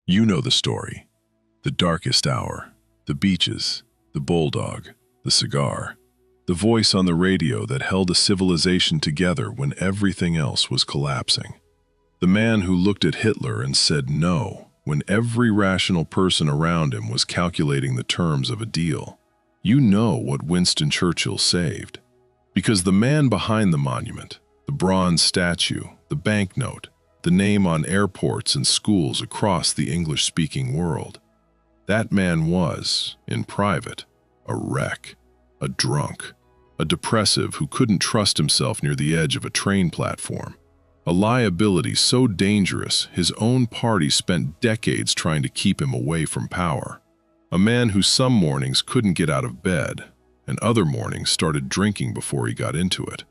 You know the story. The darkest hour, the beaches, the bulldog, the cigar, the voice on the radio that held a civilization together when everything else was collapsing. The man who looked at Hitler and said no when every rational person around him was calculating the terms of a deal. You know what Winston Churchill saved. Because the man behind the monument, the bronze statue, the banknote, the name on airports and schools across the English-speaking world, that man was, in private, a wreck, a drunk, a depressive who couldn't trust himself near the edge of a train platform, a liability so dangerous his own party spent decades trying to keep him away from power, a man who some mornings couldn't get out of bed and other mornings started drinking before he got into it.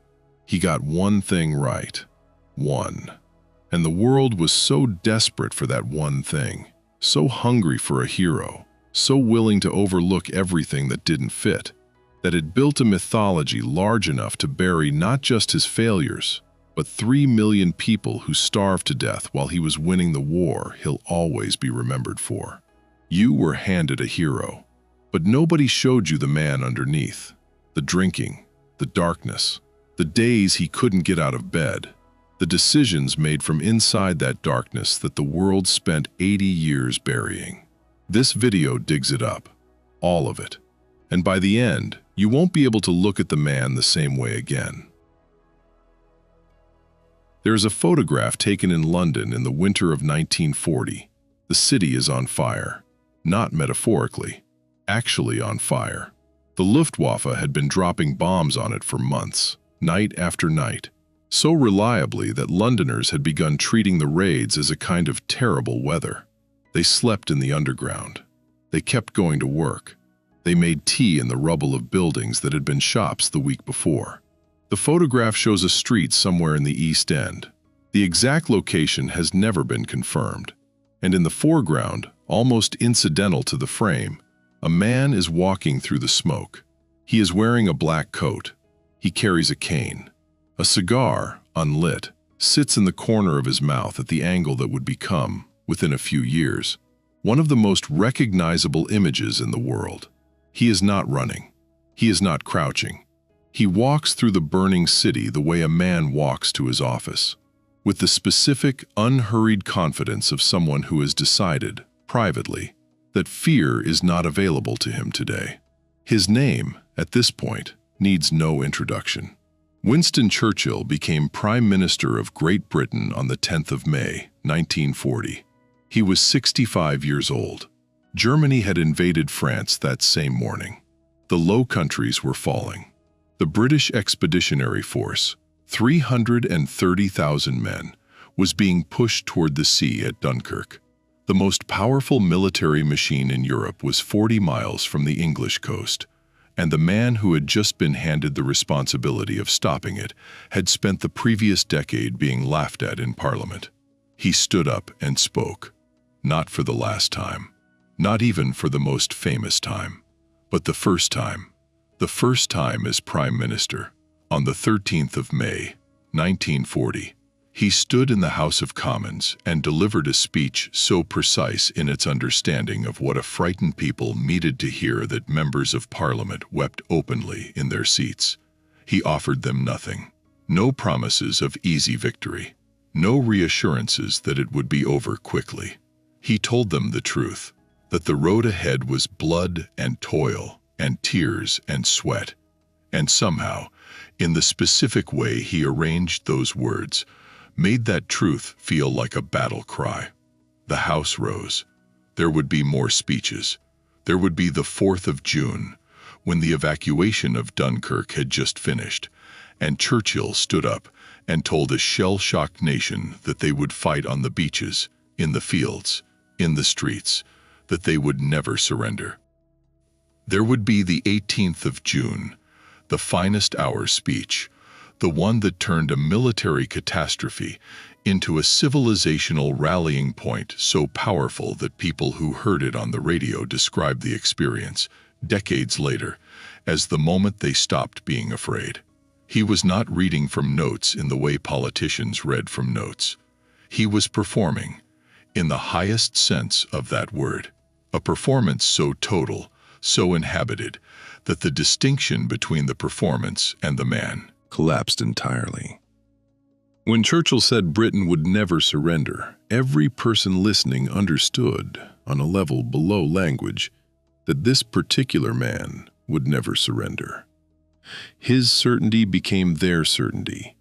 He got one thing right. One. And the world was so desperate for that one thing, so hungry for a hero, so willing to overlook everything that didn't fit, that it built a mythology large enough to bury not just his failures, but 3 million people who starved to death while he was winning the war he'll always be remembered for. You were handed a hero, but nobody showed you the man underneath, the drinking, the darkness, the days he couldn't get out of bed, the decisions made from inside that darkness that the world spent 80 years burying. This video digs it up, all of it. And by the end, you won't be able to look at the man the same way again. There is a photograph taken in London in the winter of 1940. The city is on fire. Not metaphorically, actually on fire. The Luftwaffe had been dropping bombs on it for months, night after night, so reliably that Londoners had begun treating the raids as a kind of terrible weather. They slept in the underground. They kept going to work. They made tea in the rubble of buildings that had been shops the week before. The photograph shows a street somewhere in the East End. The exact location has never been confirmed. And in the foreground, almost incidental to the frame, a man is walking through the smoke. He is wearing a black coat. He carries a cane. A cigar, unlit, sits in the corner of his mouth at the angle that would become, within a few years, one of the most recognizable images in the world. He is not running. He is not crouching. He walks through the burning city the way a man walks to his office, with the specific, unhurried confidence of someone who has decided, privately, that fear is not available to him today. His name, at this point, needs no introduction. Winston Churchill became Prime Minister of Great Britain on the 10th of May, 1940. He was 65 years old. Germany had invaded France that same morning. The Low Countries were falling. The British Expeditionary Force, 330,000 men, was being pushed toward the sea at Dunkirk. The most powerful military machine in Europe was 40 miles from the English coast, and the man who had just been handed the responsibility of stopping it had spent the previous decade being laughed at in Parliament. He stood up and spoke, not for the last time, not even for the most famous time, but the first time as Prime Minister, on the 13th of May, 1940. He stood in the House of Commons and delivered a speech so precise in its understanding of what a frightened people needed to hear that members of Parliament wept openly in their seats. He offered them nothing. No promises of easy victory. No reassurances that it would be over quickly. He told them the truth, that the road ahead was blood and toil and tears and sweat. And somehow, in the specific way he arranged those words, made that truth feel like a battle cry. The House rose. There would be more speeches. There would be the 4th of June, when the evacuation of Dunkirk had just finished, and Churchill stood up and told a shell-shocked nation that they would fight on the beaches, in the fields, in the streets, that they would never surrender. There would be the 18th of June, the finest hour speech, the one that turned a military catastrophe into a civilizational rallying point so powerful that people who heard it on the radio described the experience, decades later, as the moment they stopped being afraid. He was not reading from notes in the way politicians read from notes. He was performing, in the highest sense of that word. A performance so total, so inhabited, that the distinction between the performance and the man collapsed entirely. When Churchill said Britain would never surrender, every person listening understood, on a level below language, that this particular man would never surrender. His certainty became their certainty.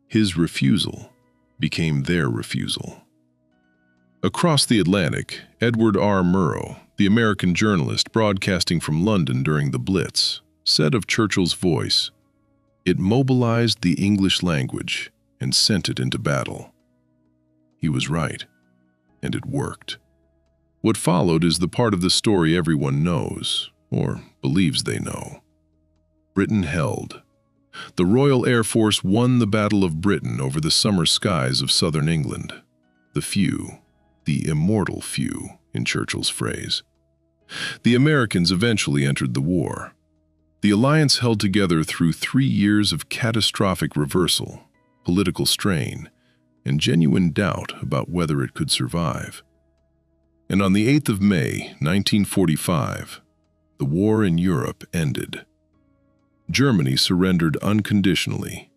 His refusal became their refusal. Across the Atlantic, Edward R. Murrow, the American journalist broadcasting from London during the Blitz, said of Churchill's voice, "It mobilized the English language and sent it into battle." He was right, and it worked. What followed is the part of the story everyone knows, or believes they know. Britain held. The Royal Air Force won the Battle of Britain over the summer skies of southern England. The few, the immortal few, in Churchill's phrase. The Americans eventually entered the war. The alliance held together through 3 years of catastrophic reversal, political strain, and genuine doubt about whether it could survive. And on the 8th of May, 1945, the war in Europe ended. Germany surrendered unconditionally.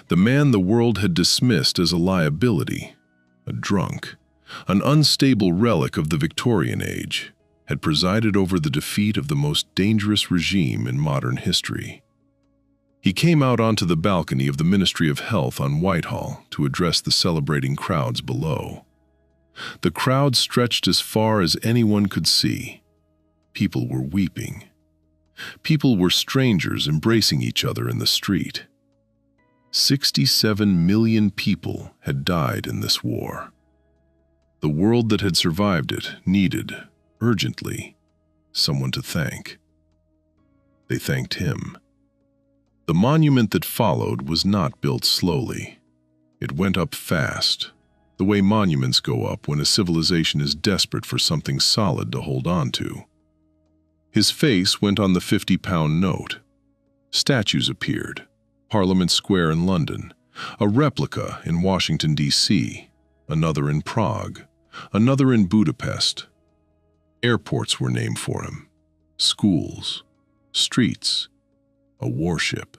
The man the world had dismissed as a liability, a drunk, an unstable relic of the Victorian age, had presided over the defeat of the most dangerous regime in modern history. He came out onto the balcony of the Ministry of Health on Whitehall to address the celebrating crowds below. The crowd stretched as far as anyone could see. People were weeping. People were strangers embracing each other in the street. 67 million people had died in this war. The world that had survived it needed, urgently, someone to thank. They thanked him. The monument that followed was not built slowly. It went up fast, the way monuments go up when a civilization is desperate for something solid to hold on to. His face went on the 50-pound note. Statues appeared, Parliament Square in London, a replica in Washington, D.C., another in Prague, another in Budapest. Airports were named for him, schools, streets, a warship.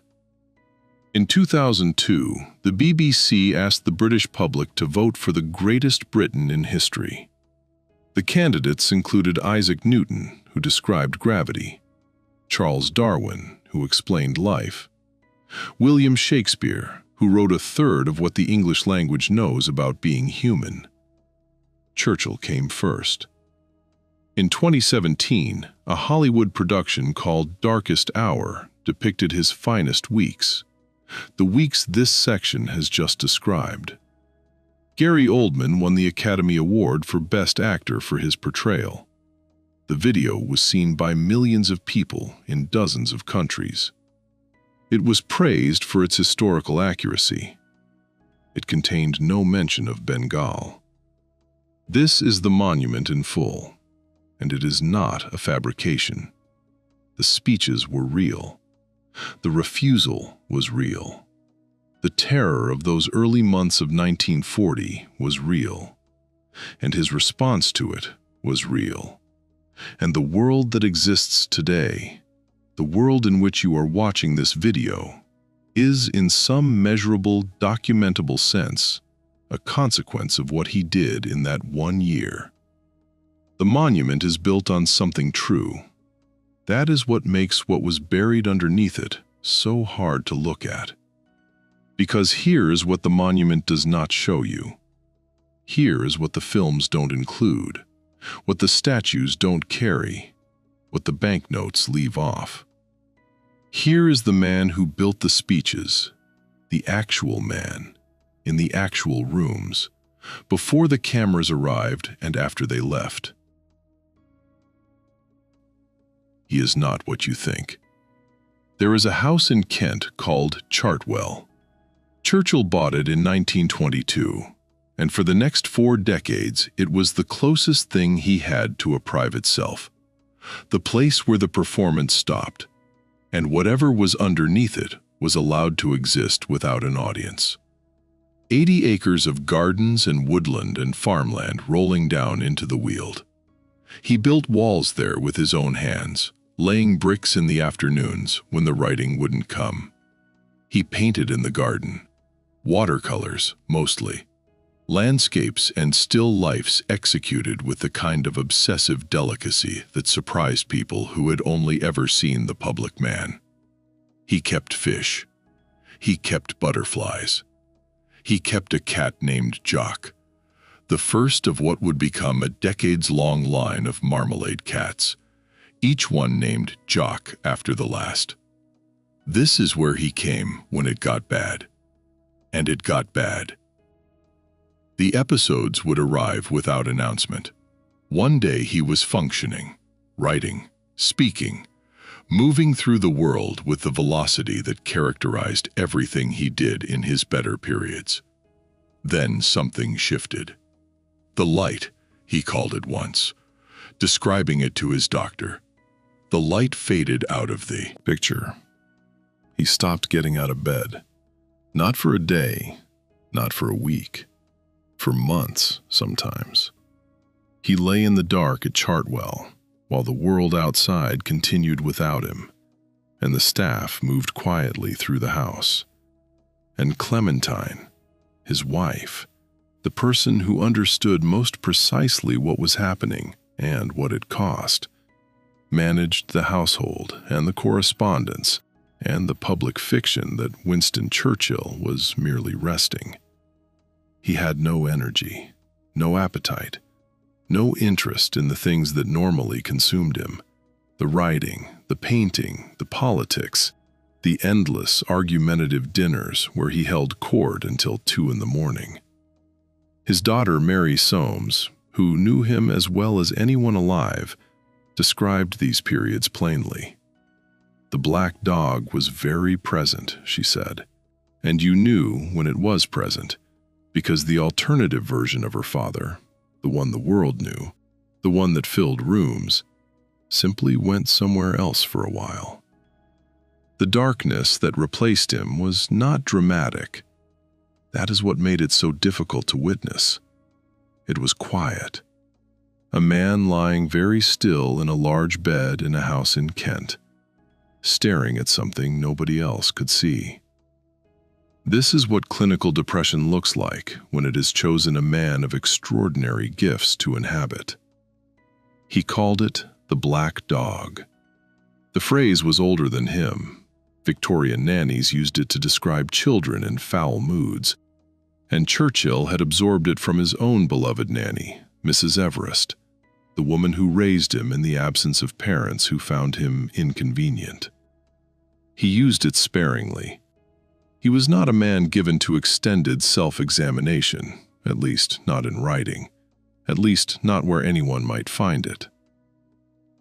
In 2002, the BBC asked the British public to vote for the greatest Briton in history. The candidates included Isaac Newton, who described gravity, Charles Darwin, who explained life, William Shakespeare, who wrote a third of what the English language knows about being human. Churchill came first. In 2017, a Hollywood production called Darkest Hour depicted his finest weeks, the weeks this section has just described. Gary Oldman won the Academy Award for Best Actor for his portrayal. The video was seen by millions of people in dozens of countries. It was praised for its historical accuracy. It contained no mention of Bengal. This is the monument in full, and it is not a fabrication. The speeches were real. The refusal was real. The terror of those early months of 1940 was real, and his response to it was real. And the world that exists today, the world in which you are watching this video, is in some measurable, documentable sense, a consequence of what he did in that 1 year. The monument is built on something true. That is what makes what was buried underneath it so hard to look at. Because here is what the monument does not show you. Here is what the films don't include, what the statues don't carry, what the banknotes leave off. Here is the man who built the speeches, the actual man, in the actual rooms, before the cameras arrived and after they left. He is not what you think. There is a house in Kent called Chartwell. Churchill bought it in 1922, and for the next 4 decades it was the closest thing he had to a private self, the place where the performance stopped, and whatever was underneath it was allowed to exist without an audience. 80 acres of gardens and woodland and farmland rolling down into the Weald. He built walls there with his own hands, laying bricks in the afternoons when the writing wouldn't come. He painted in the garden, watercolors mostly, landscapes and still lifes executed with the kind of obsessive delicacy that surprised people who had only ever seen the public man. He kept fish. He kept butterflies. He kept a cat named Jock, the first of what would become a decades-long line of marmalade cats, each one named Jock after the last. This is where he came when it got bad. And it got bad. The episodes would arrive without announcement. One day he was functioning, writing, speaking, moving through the world with the velocity that characterized everything he did in his better periods. Then something shifted. The light, he called it once, describing it to his doctor. The light faded out of the picture. He stopped getting out of bed. Not for a day, not for a week, for months sometimes. He lay in the dark at Chartwell, while the world outside continued without him, and the staff moved quietly through the house. And Clementine, his wife, the person who understood most precisely what was happening and what it cost, managed the household and the correspondence and the public fiction that Winston Churchill was merely resting. He had no energy, no appetite, no interest in the things that normally consumed him: the writing, the painting, the politics, the endless argumentative dinners where he held court until 2 a.m. His daughter Mary Soames, who knew him as well as anyone alive, described these periods plainly. The black dog was very present, she said, and you knew when it was present, because the alternative version of her father, the one the world knew, the one that filled rooms, simply went somewhere else for a while. The darkness that replaced him was not dramatic. That is what made it so difficult to witness. It was quiet. A man lying very still in a large bed in a house in Kent, staring at something nobody else could see. This is what clinical depression looks like when it has chosen a man of extraordinary gifts to inhabit. He called it the black dog. The phrase was older than him. Victorian nannies used it to describe children in foul moods, and Churchill had absorbed it from his own beloved nanny, Mrs. Everest, the woman who raised him in the absence of parents who found him inconvenient. He used it sparingly. He was not a man given to extended self-examination, at least not in writing, at least not where anyone might find it.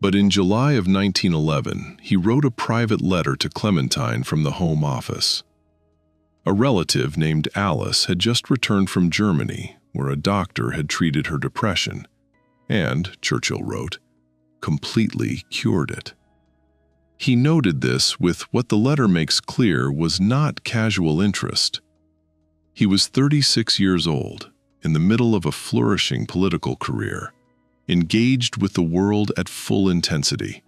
But in July of 1911, he wrote a private letter to Clementine from the Home Office. A relative named Alice had just returned from Germany, where a doctor had treated her depression, and, Churchill wrote, completely cured it. He noted this with what the letter makes clear was not casual interest. He was 36 years old, in the middle of a flourishing political career, engaged with the world at full intensity.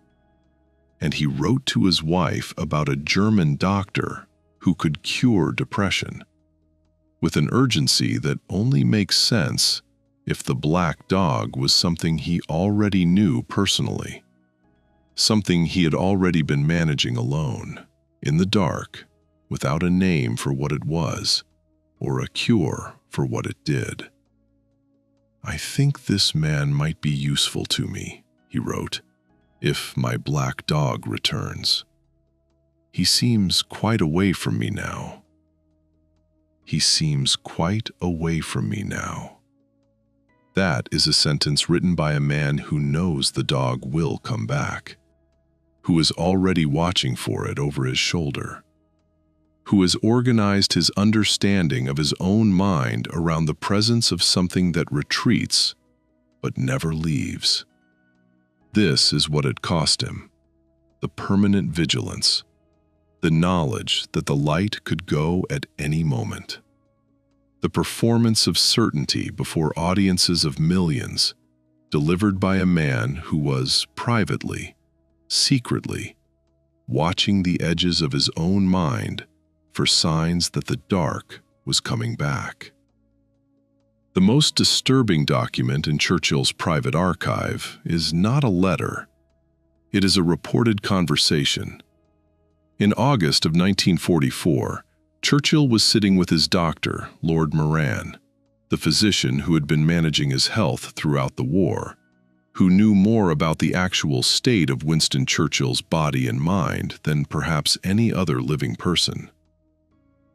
And he wrote to his wife about a German doctor who could cure depression, with an urgency that only makes sense if the black dog was something he already knew personally, something he had already been managing alone, in the dark, without a name for what it was, or a cure for what it did. "I think this man might be useful to me," he wrote, "if my black dog returns. He seems quite away from me now. He seems quite away from me now." That is a sentence written by a man who knows the dog will come back, who is already watching for it over his shoulder, who has organized his understanding of his own mind around the presence of something that retreats but never leaves. This is what it cost him: the permanent vigilance, the knowledge that the light could go at any moment. the performance of certainty before audiences of millions, delivered by a man who was privately, secretly, watching the edges of his own mind for signs that the dark was coming back. The most disturbing document in Churchill's private archive is not a letter. It is a reported conversation. In August of 1944, Churchill was sitting with his doctor, Lord Moran, the physician who had been managing his health throughout the war, who knew more about the actual state of Winston Churchill's body and mind than perhaps any other living person.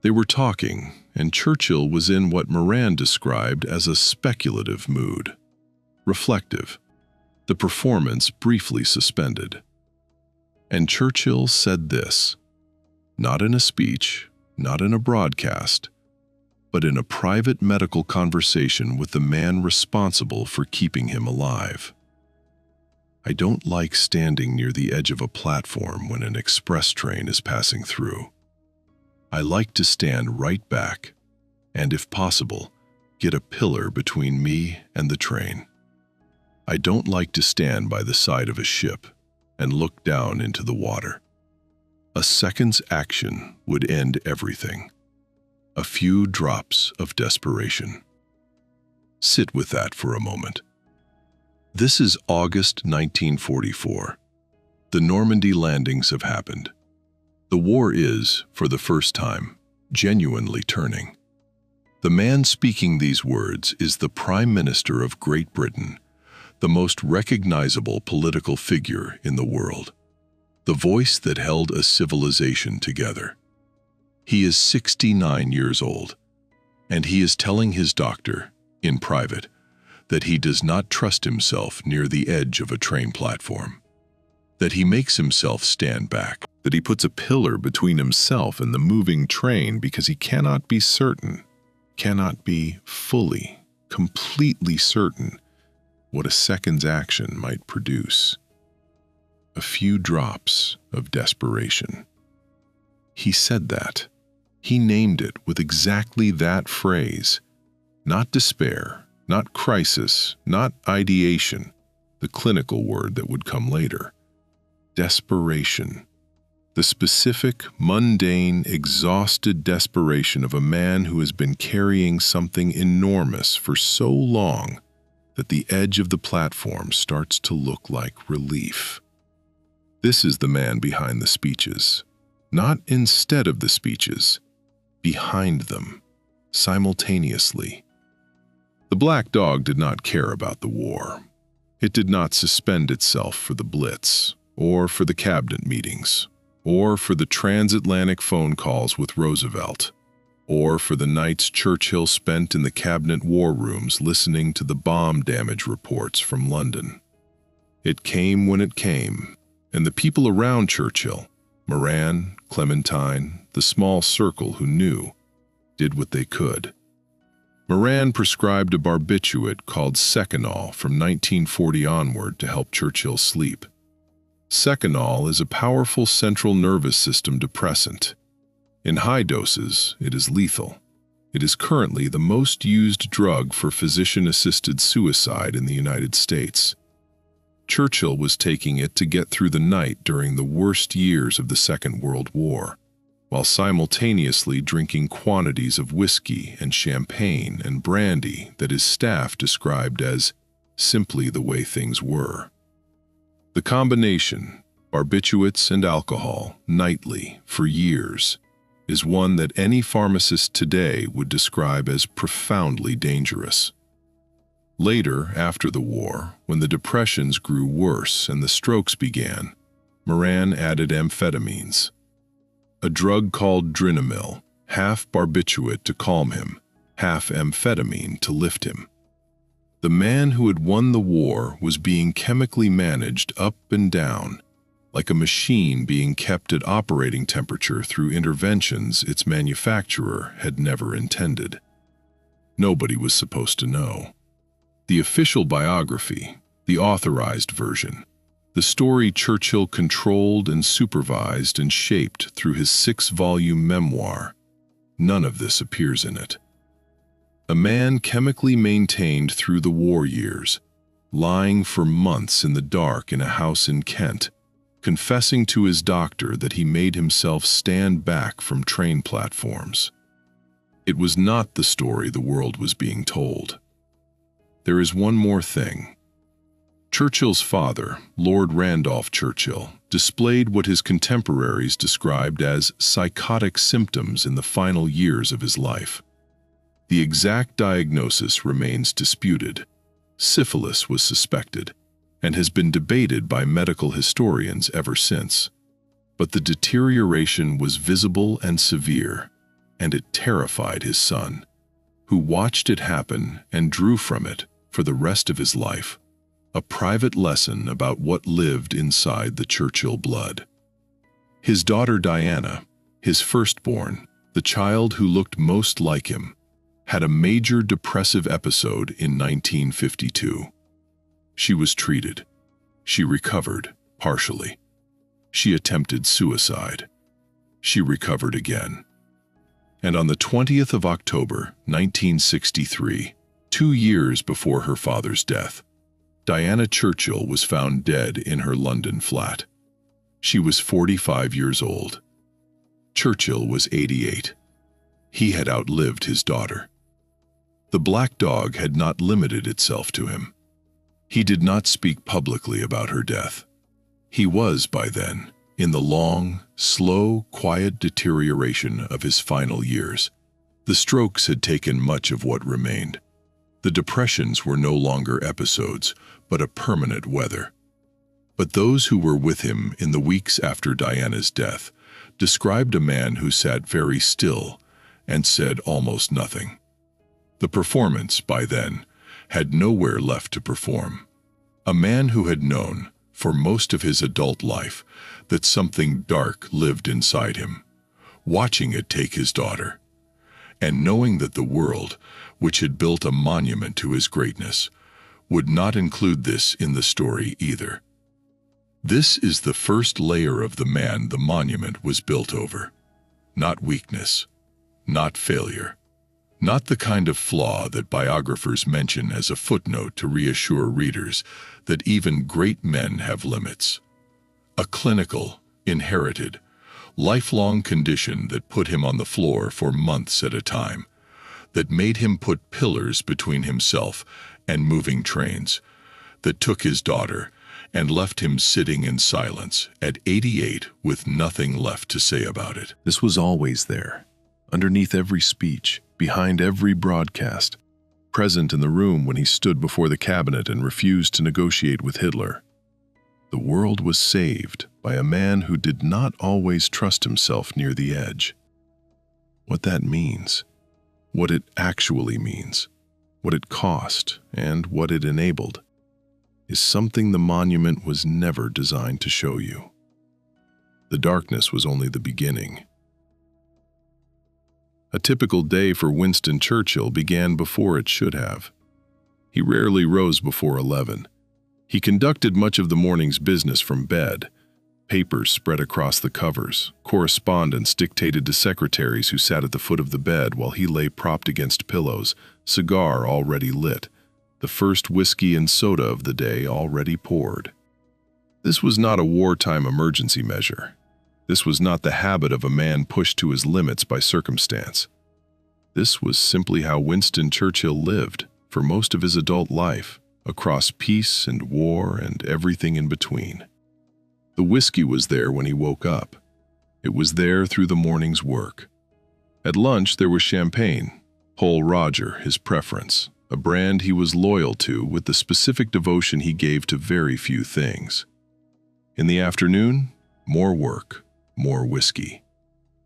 They were talking, and Churchill was in what Moran described as a speculative mood, reflective, the performance briefly suspended. And Churchill said this, not in a speech, not in a broadcast, but in a private medical conversation with the man responsible for keeping him alive. I don't like standing near the edge of a platform when an express train is passing through. I like to stand right back and, if possible, get a pillar between me and the train. I don't like to stand by the side of a ship and look down into the water. A second's action would end everything. A few drops of desperation. Sit with that for a moment. This is August 1944. The Normandy landings have happened. The war is, for the first time, genuinely turning. The man speaking these words is the Prime Minister of Great Britain, the most recognizable political figure in the world, the voice that held a civilization together. He is 69 years old, and he is telling his doctor, in private, that he does not trust himself near the edge of a train platform, that he makes himself stand back, that he puts a pillar between himself and the moving train because he cannot be certain, cannot be fully, completely certain what a second's action might produce. A few drops of desperation. He said that. He named it with exactly that phrase. Not despair, not crisis, not ideation, the clinical word that would come later. Desperation. The specific, mundane, exhausted desperation of a man who has been carrying something enormous for so long that the edge of the platform starts to look like relief. This is the man behind the speeches, not instead of the speeches, behind them, simultaneously. The black dog did not care about the war. It did not suspend itself for the Blitz, or for the cabinet meetings, or for the transatlantic phone calls with Roosevelt, or for the nights Churchill spent in the cabinet war rooms listening to the bomb damage reports from London. It came when it came, and the people around Churchill, Moran, Clementine, the small circle who knew, did what they could. Moran prescribed a barbiturate called Seconal from 1940 onward to help Churchill sleep. Seconal is a powerful central nervous system depressant. In high doses, it is lethal. It is currently the most used drug for physician-assisted suicide in the United States. Churchill was taking it to get through the night during the worst years of the Second World War, while simultaneously drinking quantities of whiskey and champagne and brandy that his staff described as simply the way things were. The combination, barbiturates and alcohol, nightly, for years, is one that any pharmacist today would describe as profoundly dangerous. Later, after the war, when the depressions grew worse and the strokes began, Moran added amphetamines. A drug called Drinamil, half barbiturate to calm him, half amphetamine to lift him. The man who had won the war was being chemically managed up and down, like a machine being kept at operating temperature through interventions its manufacturer had never intended. Nobody was supposed to know. The official biography, the authorized version, the story Churchill controlled and supervised and shaped through his 6-volume memoir, none of this appears in it. A man chemically maintained through the war years, lying for months in the dark in a house in Kent, confessing to his doctor that he made himself stand back from train platforms. It was not the story the world was being told. There is one more thing. Churchill's father, Lord Randolph Churchill, displayed what his contemporaries described as psychotic symptoms in the final years of his life. The exact diagnosis remains disputed. Syphilis was suspected, and has been debated by medical historians ever since. But the deterioration was visible and severe, and it terrified his son, who watched it happen and drew from it, for the rest of his life, a private lesson about what lived inside the Churchill blood. His daughter Diana, his firstborn, the child who looked most like him, had a major depressive episode in 1952. She was treated. She recovered, partially. She attempted suicide. She recovered again. And on the 20th of October, 1963, 2 years before her father's death, Diana Churchill was found dead in her London flat. She was 45 years old. Churchill was 88. He had outlived his daughter. The black dog had not limited itself to him. He did not speak publicly about her death. He was, by then, in the long, slow, quiet deterioration of his final years. The strokes had taken much of what remained. The depressions were no longer episodes, but a permanent weather. But those who were with him in the weeks after Diana's death described a man who sat very still and said almost nothing. The performance, by then, had nowhere left to perform. A man who had known, for most of his adult life, that something dark lived inside him, watching it take his daughter, and knowing that the world, which had built a monument to his greatness, would not include this in the story either. This is the first layer of the man the monument was built over. Not weakness, not failure, not the kind of flaw that biographers mention as a footnote to reassure readers that even great men have limits. A clinical, inherited, lifelong condition that put him on the floor for months at a time, that made him put pillars between himself and moving trains, that took his daughter and left him sitting in silence at 88 with nothing left to say about it. This was always there, underneath every speech, behind every broadcast, present in the room when he stood before the cabinet and refused to negotiate with Hitler. The world was saved by a man who did not always trust himself near the edge. What that means, what it actually means, what it cost, and what it enabled, is something the monument was never designed to show you. The darkness was only the beginning. A typical day for Winston Churchill began before it should have. He rarely rose before 11. He conducted much of the morning's business from bed. Papers spread across the covers, correspondence dictated to secretaries who sat at the foot of the bed while he lay propped against pillows, cigar already lit, the first whiskey and soda of the day already poured. This was not a wartime emergency measure. This was not the habit of a man pushed to his limits by circumstance. This was simply how Winston Churchill lived for most of his adult life, across peace and war and everything in between. The whiskey was there when he woke up. It was there through the morning's work. At lunch there was champagne, Pole Roger, his preference, a brand he was loyal to with the specific devotion he gave to very few things. In the afternoon, more work, more whiskey.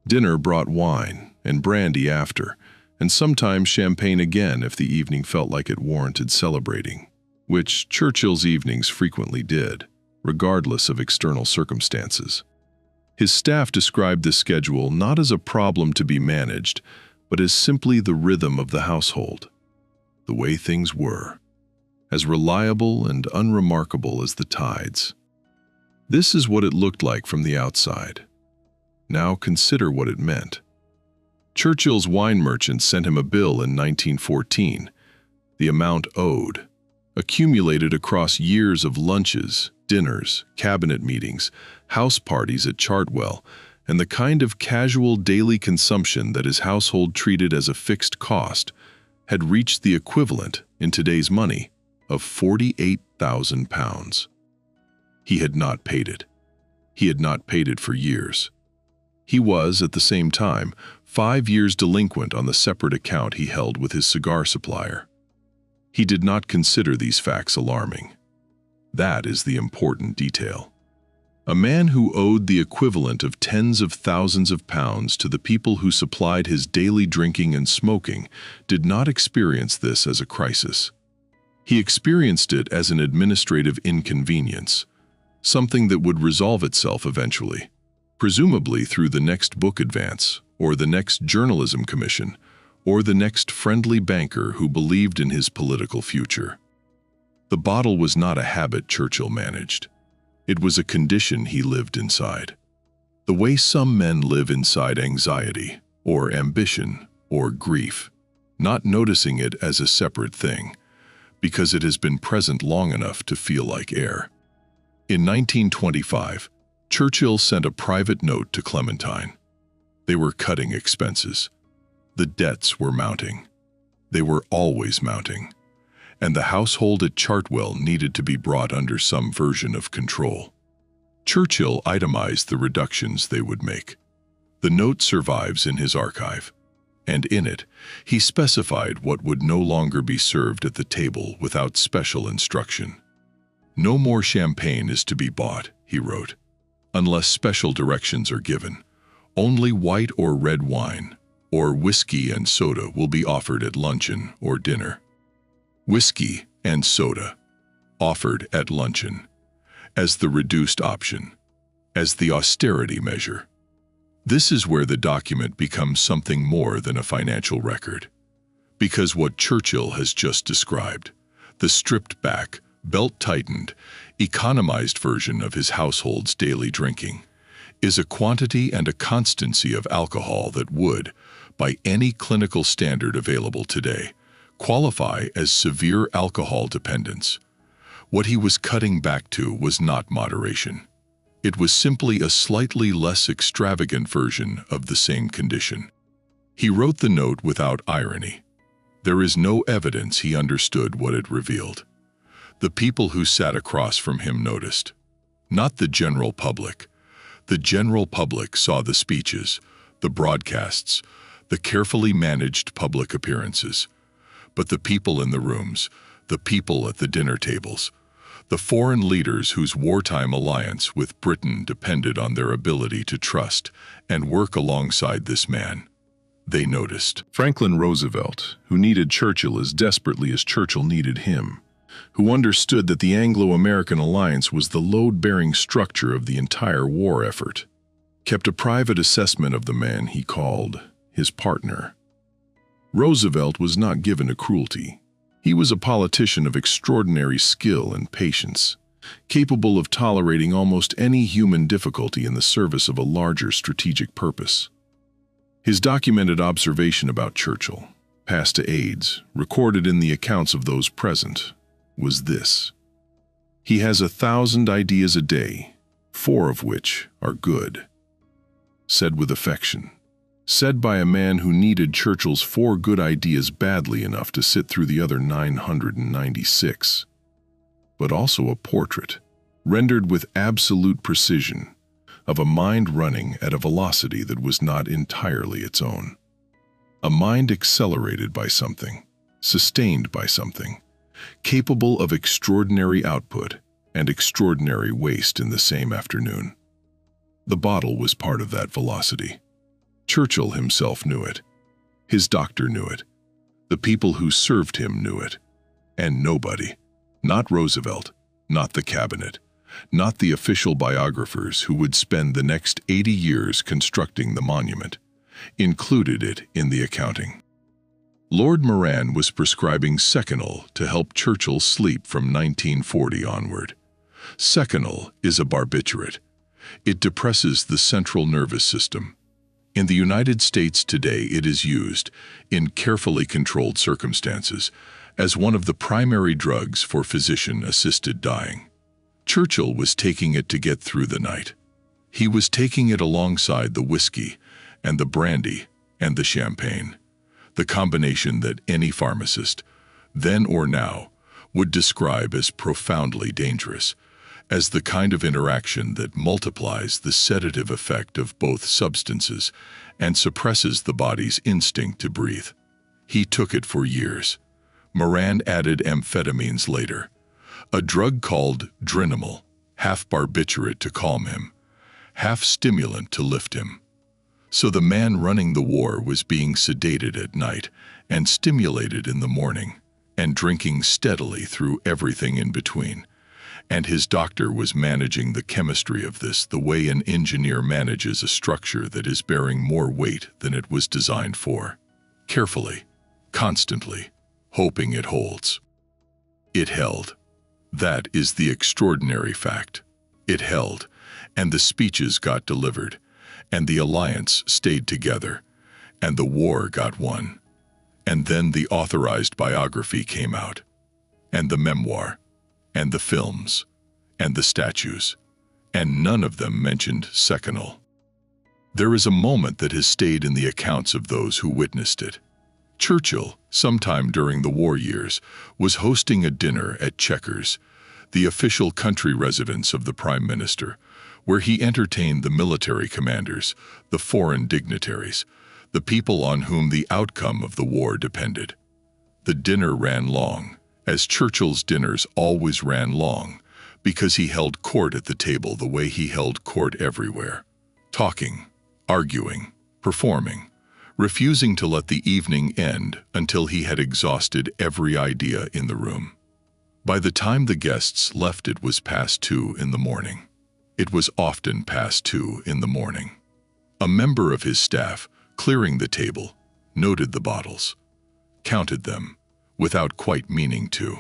Dinner brought wine and brandy after, and sometimes champagne again if the evening felt like it warranted celebrating, which Churchill's evenings frequently did, regardless of external circumstances. His staff described this schedule not as a problem to be managed, but as simply the rhythm of the household, the way things were, as reliable and unremarkable as the tides. This is what it looked like from the outside. Now consider what it meant. Churchill's wine merchant sent him a bill in 1914. The amount owed, accumulated across years of lunches, dinners, cabinet meetings, house parties at Chartwell, and the kind of casual daily consumption that his household treated as a fixed cost, had reached the equivalent, in today's money, of £48,000. He had not paid it. He had not paid it for years. He was, at the same time, 5 years delinquent on the separate account he held with his cigar supplier. He did not consider these facts alarming. That is the important detail. A man who owed the equivalent of tens of thousands of pounds to the people who supplied his daily drinking and smoking did not experience this as a crisis. He experienced it as an administrative inconvenience, something that would resolve itself eventually, presumably through the next book advance, or the next journalism commission, or the next friendly banker who believed in his political future. The bottle was not a habit Churchill managed. It was a condition he lived inside. The way some men live inside anxiety, or ambition, or grief, not noticing it as a separate thing, because it has been present long enough to feel like air. In 1925, Churchill sent a private note to Clementine. They were cutting expenses. The debts were mounting. They were always mounting. And the household at Chartwell needed to be brought under some version of control. Churchill itemized the reductions they would make. The note survives in his archive, and in it, he specified what would no longer be served at the table without special instruction. "No more champagne is to be bought," he wrote, "unless special directions are given. Only white or red wine, or whiskey and soda will be offered at luncheon or dinner." Whiskey and soda, offered at luncheon, as the reduced option, as the austerity measure. This is where the document becomes something more than a financial record. Because what Churchill has just described, the stripped-back, belt-tightened, economized version of his household's daily drinking, is a quantity and a constancy of alcohol that would, by any clinical standard available today, qualify as severe alcohol dependence. What he was cutting back to was not moderation. It was simply a slightly less extravagant version of the same condition. He wrote the note without irony. There is no evidence he understood what it revealed. The people who sat across from him noticed. Not the general public. The general public saw the speeches, the broadcasts, the carefully managed public appearances. But the people in the rooms, the people at the dinner tables, the foreign leaders whose wartime alliance with Britain depended on their ability to trust and work alongside this man, they noticed. Franklin Roosevelt, who needed Churchill as desperately as Churchill needed him, who understood that the Anglo-American alliance was the load-bearing structure of the entire war effort, kept a private assessment of the man he called his partner. Roosevelt was not given to cruelty. He was a politician of extraordinary skill and patience, capable of tolerating almost any human difficulty in the service of a larger strategic purpose. His documented observation about Churchill, passed to aides, recorded in the accounts of those present, was this: "He has 1,000 ideas a day, 4 of which are good." Said with affection. Said by a man who needed Churchill's 4 good ideas badly enough to sit through the other 996. But also a portrait, rendered with absolute precision, of a mind running at a velocity that was not entirely its own. A mind accelerated by something, sustained by something, capable of extraordinary output and extraordinary waste in the same afternoon. The bottle was part of that velocity. Churchill himself knew it. His doctor knew it. The people who served him knew it. And nobody, not Roosevelt, not the cabinet, not the official biographers who would spend the next 80 years constructing the monument, included it in the accounting. Lord Moran was prescribing Seconal to help Churchill sleep from 1940 onward. Seconal is a barbiturate. It depresses the central nervous system. In the United States today, it is used, in carefully controlled circumstances, as one of the primary drugs for physician-assisted dying. Churchill was taking it to get through the night. He was taking it alongside the whiskey and the brandy and the champagne, the combination that any pharmacist, then or now, would describe as profoundly dangerous, as the kind of interaction that multiplies the sedative effect of both substances and suppresses the body's instinct to breathe. He took it for years. Moran added amphetamines later, a drug called Drinamol, half barbiturate to calm him, half stimulant to lift him. So the man running the war was being sedated at night and stimulated in the morning, and drinking steadily through everything in between. And his doctor was managing the chemistry of this the way an engineer manages a structure that is bearing more weight than it was designed for. Carefully, constantly, hoping it holds. It held. That is the extraordinary fact. It held, and the speeches got delivered, and the alliance stayed together, and the war got won. And then the authorized biography came out, and the memoir, and the films, and the statues, and none of them mentioned Seconal. There is a moment that has stayed in the accounts of those who witnessed it. Churchill, sometime during the war years, was hosting a dinner at Chequers, the official country residence of the Prime Minister, where he entertained the military commanders, the foreign dignitaries, the people on whom the outcome of the war depended. The dinner ran long, as Churchill's dinners always ran long, because he held court at the table the way he held court everywhere, talking, arguing, performing, refusing to let the evening end until he had exhausted every idea in the room. By the time the guests left, it was past 2 in the morning. It was often past 2 in the morning. A member of his staff, clearing the table, noted the bottles, counted them, without quite meaning to,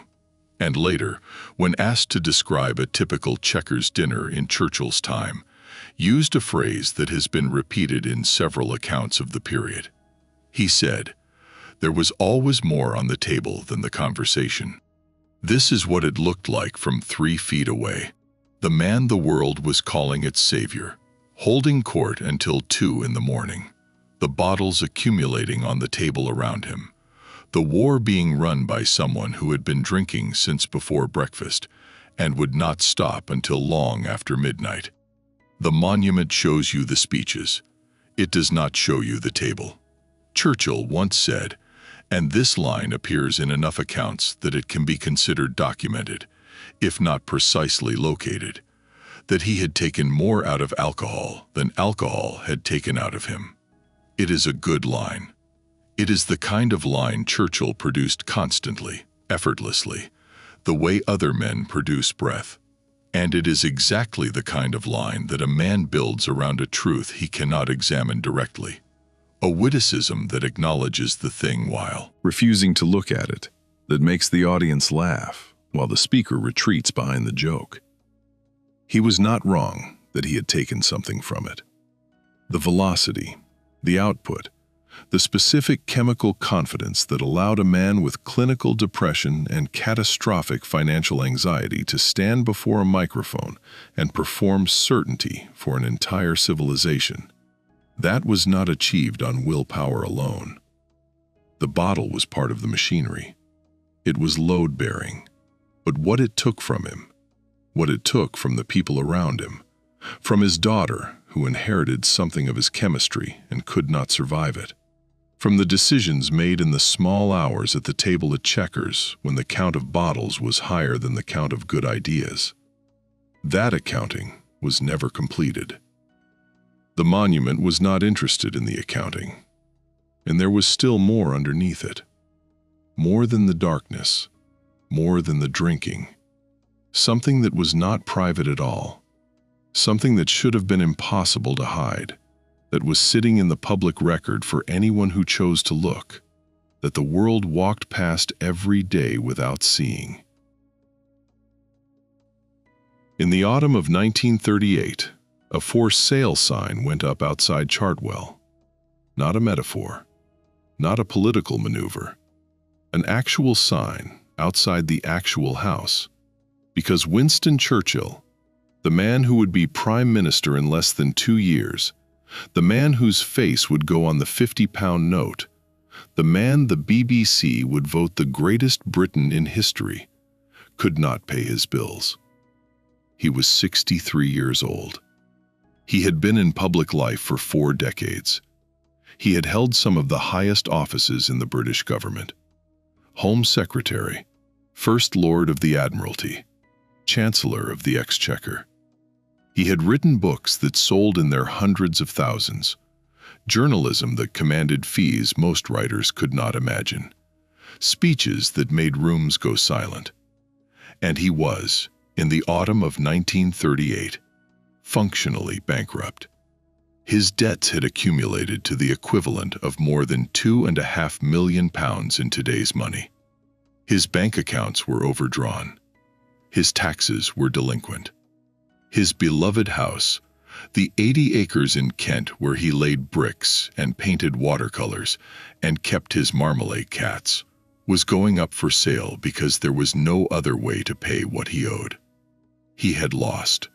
and later, when asked to describe a typical Chequers dinner in Churchill's time, used a phrase that has been repeated in several accounts of the period. He said, "There was always more on the table than the conversation." This is what it looked like from 3 feet away. The man the world was calling its savior, holding court until 2 in the morning, the bottles accumulating on the table around him, the war being run by someone who had been drinking since before breakfast and would not stop until long after midnight. The monument shows you the speeches. It does not show you the table. Churchill once said, and this line appears in enough accounts that it can be considered documented, if not precisely located, that he had taken more out of alcohol than alcohol had taken out of him. It is a good line. It is the kind of line Churchill produced constantly, effortlessly, the way other men produce breath. And it is exactly the kind of line that a man builds around a truth he cannot examine directly. A witticism that acknowledges the thing while refusing to look at it, that makes the audience laugh while the speaker retreats behind the joke. He was not wrong that he had taken something from it. The velocity, the output, the specific chemical confidence that allowed a man with clinical depression and catastrophic financial anxiety to stand before a microphone and perform certainty for an entire civilization. That was not achieved on willpower alone. The bottle was part of the machinery. It was load-bearing. But what it took from him, what it took from the people around him, from his daughter, who inherited something of his chemistry and could not survive it, from the decisions made in the small hours at the table at Chequers when the count of bottles was higher than the count of good ideas. That accounting was never completed. The monument was not interested in the accounting, and there was still more underneath it. More than the darkness, more than the drinking. Something that was not private at all. Something that should have been impossible to hide. That was sitting in the public record for anyone who chose to look. That the world walked past every day without seeing. In the autumn of 1938, a for sale sign went up outside Chartwell. Not a metaphor, not a political maneuver, an actual sign outside the actual house. Because Winston Churchill, the man who would be Prime Minister in less than 2 years, the man whose face would go on the 50-pound note, the man the BBC would vote the greatest Briton in history, could not pay his bills. He was 63 years old. He had been in public life for 4 decades. He had held some of the highest offices in the British government: Home Secretary, First Lord of the Admiralty, Chancellor of the Exchequer. He had written books that sold in their hundreds of thousands, journalism that commanded fees most writers could not imagine, speeches that made rooms go silent. And he was, in the autumn of 1938, functionally bankrupt. His debts had accumulated to the equivalent of more than £2.5 million in today's money. His bank accounts were overdrawn. His taxes were delinquent. His beloved house, the 80 acres in Kent where he laid bricks and painted watercolors and kept his marmalade cats, was going up for sale because there was no other way to pay what he owed. He had lost,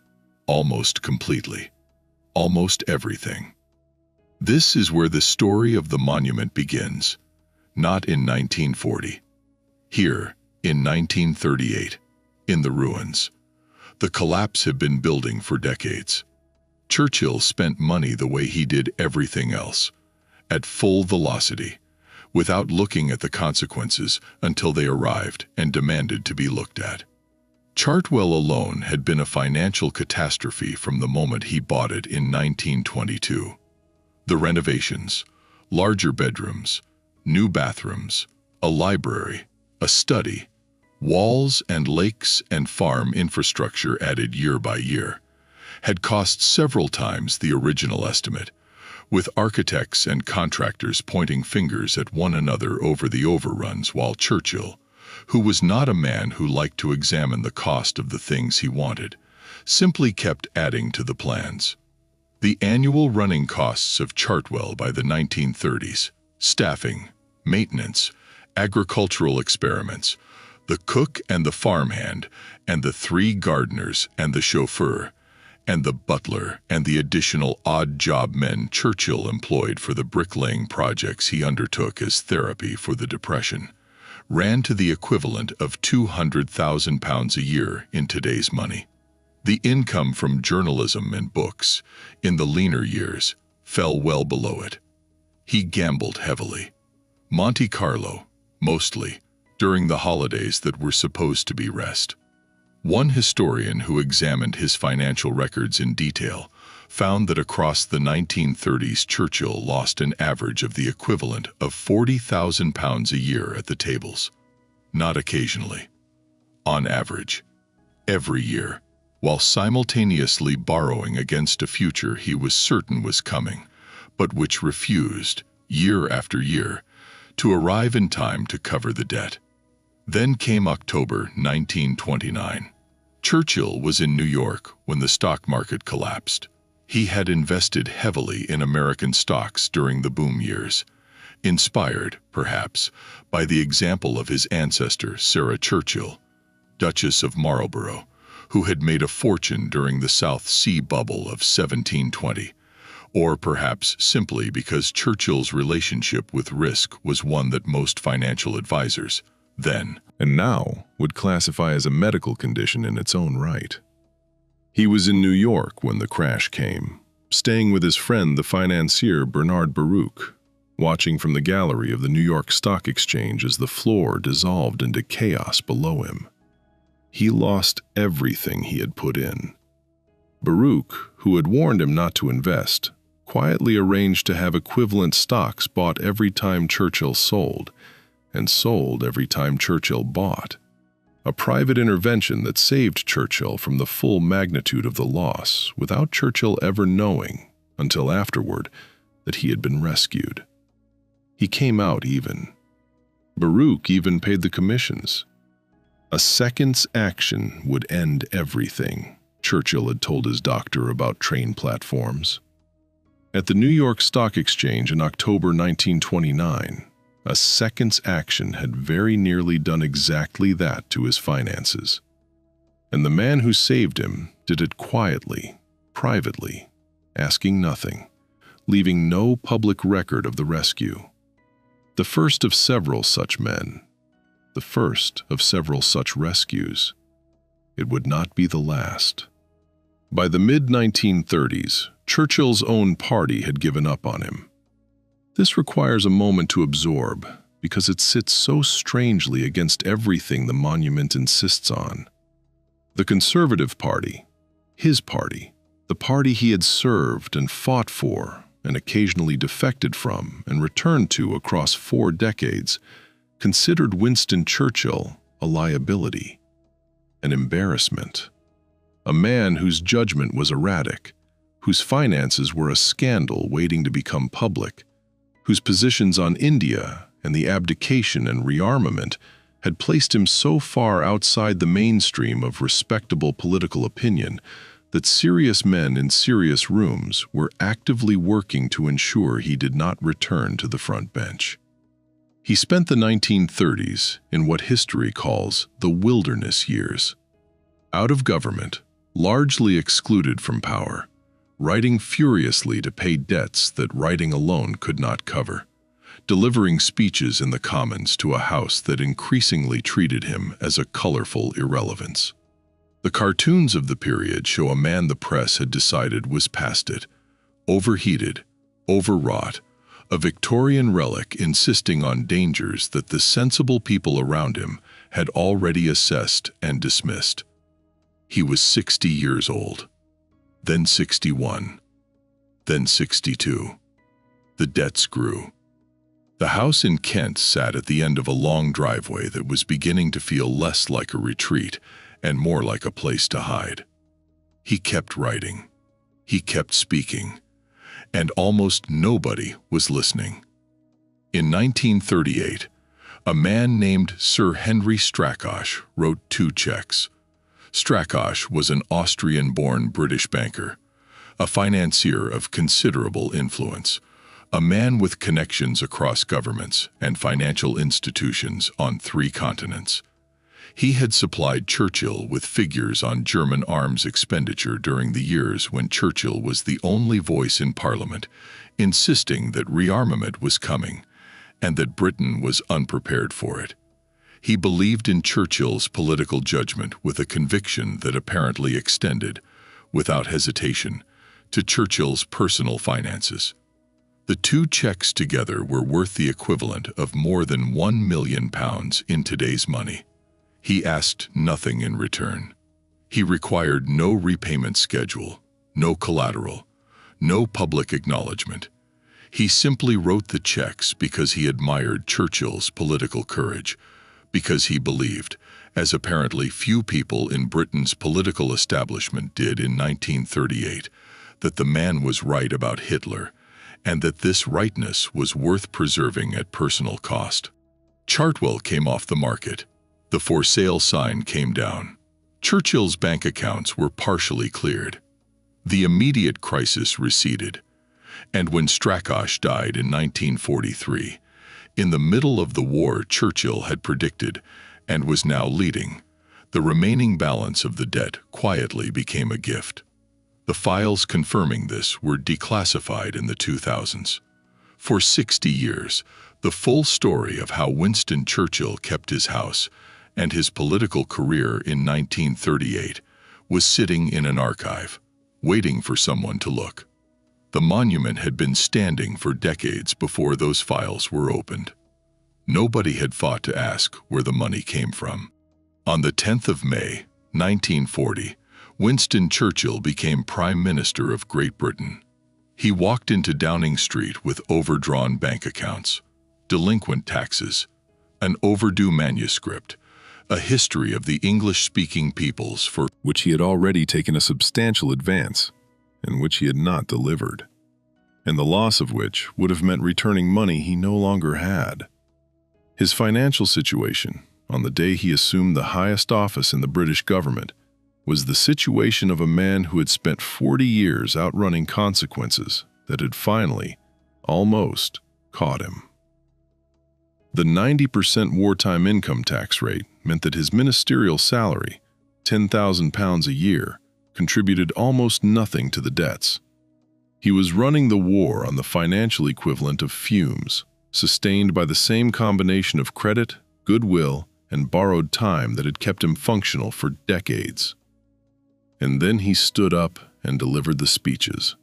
almost completely, almost everything. This is where the story of the monument begins, not in 1940. Here, in 1938, in the ruins. The collapse had been building for decades. Churchill spent money the way he did everything else, at full velocity, without looking at the consequences until they arrived and demanded to be looked at. Chartwell alone had been a financial catastrophe from the moment he bought it in 1922. The renovations, larger bedrooms, new bathrooms, a library, a study, walls and lakes and farm infrastructure added year by year, had cost several times the original estimate, with architects and contractors pointing fingers at one another over the overruns, while Churchill, who was not a man who liked to examine the cost of the things he wanted, simply kept adding to the plans. The annual running costs of Chartwell by the 1930s, staffing, maintenance, agricultural experiments, the cook and the farmhand, and the 3 gardeners and the chauffeur, and the butler and the additional odd job men Churchill employed for the bricklaying projects he undertook as therapy for the Depression, ran to the equivalent of £200,000 a year in today's money. The income from journalism and books, in the leaner years, fell well below it. He gambled heavily. Monte Carlo, mostly, during the holidays that were supposed to be rest. One historian who examined his financial records in detail found that across the 1930s Churchill lost an average of the equivalent of £40,000 a year at the tables. Not occasionally. On average. Every year, while simultaneously borrowing against a future he was certain was coming, but which refused, year after year, to arrive in time to cover the debt. Then came October 1929. Churchill was in New York when the stock market collapsed. He had invested heavily in American stocks during the boom years, inspired, perhaps, by the example of his ancestor Sarah Churchill, Duchess of Marlborough, who had made a fortune during the South Sea bubble of 1720, or perhaps simply because Churchill's relationship with risk was one that most financial advisors, then and now, would classify as a medical condition in its own right. He was in New York when the crash came, staying with his friend the financier Bernard Baruch, watching from the gallery of the New York Stock Exchange as the floor dissolved into chaos below him. He lost everything he had put in. Baruch, who had warned him not to invest, quietly arranged to have equivalent stocks bought every time Churchill sold, and sold every time Churchill bought. A private intervention that saved Churchill from the full magnitude of the loss without Churchill ever knowing, until afterward, that he had been rescued. He came out even. Baruch even paid the commissions. A second's action would end everything, Churchill had told his doctor about train platforms. At the New York Stock Exchange in October 1929, a second's action had very nearly done exactly that to his finances. And the man who saved him did it quietly, privately, asking nothing, leaving no public record of the rescue. The first of several such men, the first of several such rescues. It would not be the last. By the mid-1930s, Churchill's own party had given up on him. This requires a moment to absorb, because it sits so strangely against everything the monument insists on. The Conservative Party, his party, the party he had served and fought for and occasionally defected from and returned to across 4 decades, considered Winston Churchill a liability, an embarrassment, a man whose judgment was erratic, whose finances were a scandal waiting to become public, whose positions on India and the abdication and rearmament had placed him so far outside the mainstream of respectable political opinion that serious men in serious rooms were actively working to ensure he did not return to the front bench. He spent the 1930s in what history calls the wilderness years, out of government, largely excluded from power, writing furiously to pay debts that writing alone could not cover, delivering speeches in the Commons to a House that increasingly treated him as a colorful irrelevance. The cartoons of the period show a man the press had decided was past it, overheated, overwrought, a Victorian relic insisting on dangers that the sensible people around him had already assessed and dismissed. He was 60 years old, then 61, then 62. The debts grew. The house in Kent sat at the end of a long driveway that was beginning to feel less like a retreat and more like a place to hide. He kept writing. He kept speaking. And almost nobody was listening. In 1938, a man named Sir Henry Strakosch wrote 2 checks. Strakosch was an Austrian-born British banker, a financier of considerable influence, a man with connections across governments and financial institutions on 3 continents. He had supplied Churchill with figures on German arms expenditure during the years when Churchill was the only voice in Parliament, insisting that rearmament was coming and that Britain was unprepared for it. He believed in Churchill's political judgment with a conviction that apparently extended, without hesitation, to Churchill's personal finances. The 2 checks together were worth the equivalent of more than £1 million in today's money. He asked nothing in return. He required no repayment schedule, no collateral, no public acknowledgement. He simply wrote the checks because he admired Churchill's political courage, because he believed, as apparently few people in Britain's political establishment did in 1938, that the man was right about Hitler, and that this rightness was worth preserving at personal cost. Chartwell came off the market. The for sale sign came down. Churchill's bank accounts were partially cleared. The immediate crisis receded. And when Strakosch died in 1943, in the middle of the war Churchill had predicted and was now leading, the remaining balance of the debt quietly became a gift. The files confirming this were declassified in the 2000s. For 60 years, the full story of how Winston Churchill kept his house and his political career in 1938 was sitting in an archive, waiting for someone to look. The monument had been standing for decades before those files were opened. Nobody had thought to ask where the money came from. On the 10th of May, 1940, Winston Churchill became Prime Minister of Great Britain. He walked into Downing Street with overdrawn bank accounts, delinquent taxes, an overdue manuscript, a history of the English-speaking peoples for which he had already taken a substantial advance, and which he had not delivered, and the loss of which would have meant returning money he no longer had. His financial situation, on the day he assumed the highest office in the British government, was the situation of a man who had spent 40 years outrunning consequences that had finally, almost, caught him. The 90% wartime income tax rate meant that his ministerial salary, £10,000 a year, contributed almost nothing to the debts. He was running the war on the financial equivalent of fumes, sustained by the same combination of credit, goodwill, and borrowed time that had kept him functional for decades. And then he stood up and delivered the speeches.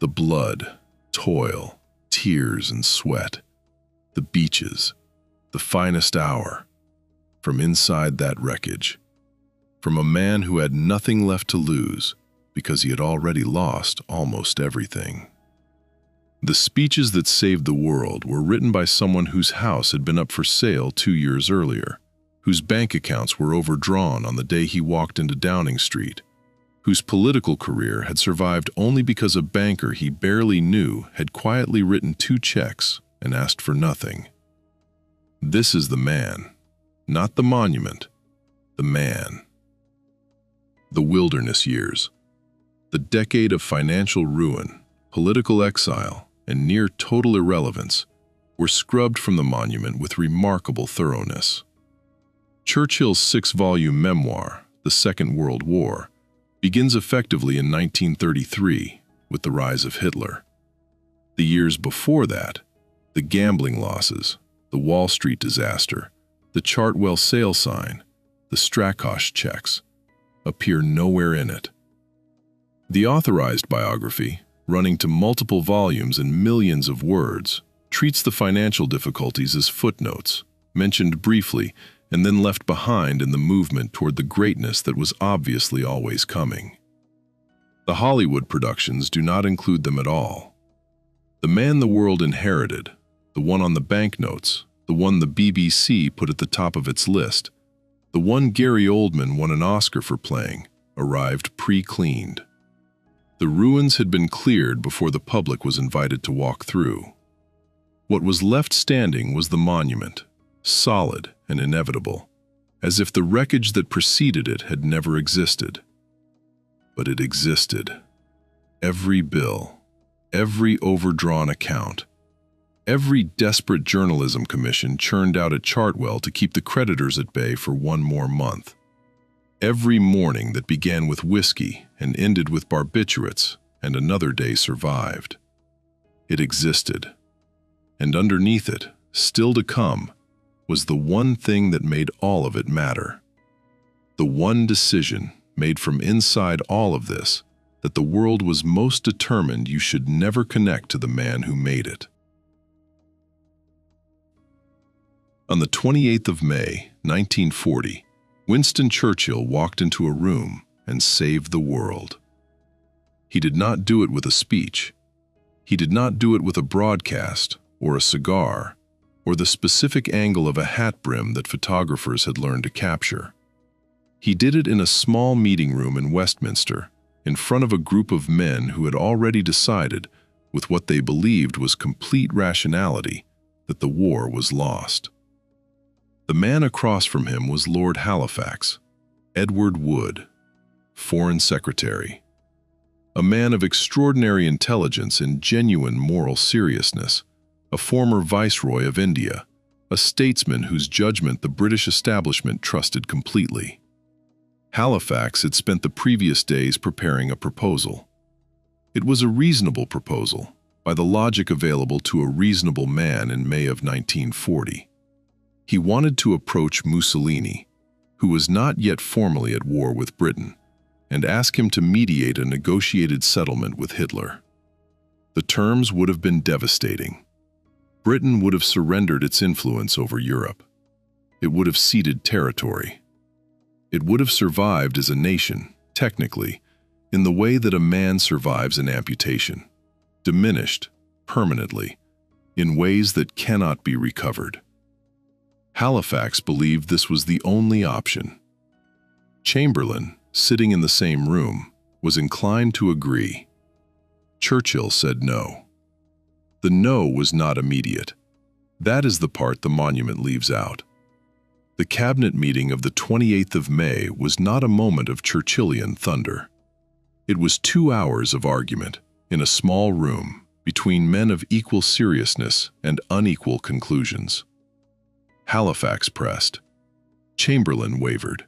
The blood, toil, tears, and sweat. The beaches, the finest hour. From inside that wreckage. From a man who had nothing left to lose because he had already lost almost everything. The speeches that saved the world were written by someone whose house had been up for sale 2 years earlier, whose bank accounts were overdrawn on the day he walked into Downing Street, whose political career had survived only because a banker he barely knew had quietly written 2 checks and asked for nothing. This is the man, not the monument, the man. The wilderness years, the decade of financial ruin, political exile, and near total irrelevance, were scrubbed from the monument with remarkable thoroughness. Churchill's 6-volume memoir, The Second World War, begins effectively in 1933 with the rise of Hitler. The years before that, the gambling losses, the Wall Street disaster, the Chartwell sale sign, the Strakosch checks, appear nowhere in it. The authorized biography, running to multiple volumes and millions of words, treats the financial difficulties as footnotes, mentioned briefly and then left behind in the movement toward the greatness that was obviously always coming. The Hollywood productions do not include them at all. The man the world inherited, the one on the banknotes, the one the BBC put at the top of its list, the one Gary Oldman won an Oscar for playing, arrived pre-cleaned. The ruins had been cleared before the public was invited to walk through. What was left standing was the monument, solid and inevitable, as if the wreckage that preceded it had never existed. But it existed. Every bill, every overdrawn account, every desperate journalism commission churned out at Chartwell to keep the creditors at bay for 1 more month. Every morning that began with whiskey and ended with barbiturates and another day survived. It existed. And underneath it, still to come, was the one thing that made all of it matter. The one decision made from inside all of this that the world was most determined you should never connect to the man who made it. On the 28th of May, 1940, Winston Churchill walked into a room and saved the world. He did not do it with a speech. He did not do it with a broadcast or a cigar or the specific angle of a hat brim that photographers had learned to capture. He did it in a small meeting room in Westminster, in front of a group of men who had already decided, with what they believed was complete rationality, that the war was lost. The man across from him was Lord Halifax, Edward Wood, Foreign Secretary. A man of extraordinary intelligence and genuine moral seriousness, a former Viceroy of India, a statesman whose judgment the British establishment trusted completely. Halifax had spent the previous days preparing a proposal. It was a reasonable proposal, by the logic available to a reasonable man in May of 1940. He wanted to approach Mussolini, who was not yet formally at war with Britain, and ask him to mediate a negotiated settlement with Hitler. The terms would have been devastating. Britain would have surrendered its influence over Europe. It would have ceded territory. It would have survived as a nation, technically, in the way that a man survives an amputation, diminished, permanently, in ways that cannot be recovered. Halifax believed this was the only option. Chamberlain, sitting in the same room, was inclined to agree. Churchill said no. The no was not immediate. That is the part the monument leaves out. The cabinet meeting of the 28th of May was not a moment of Churchillian thunder. It was 2 hours of argument in a small room between men of equal seriousness and unequal conclusions. Halifax pressed. Chamberlain wavered.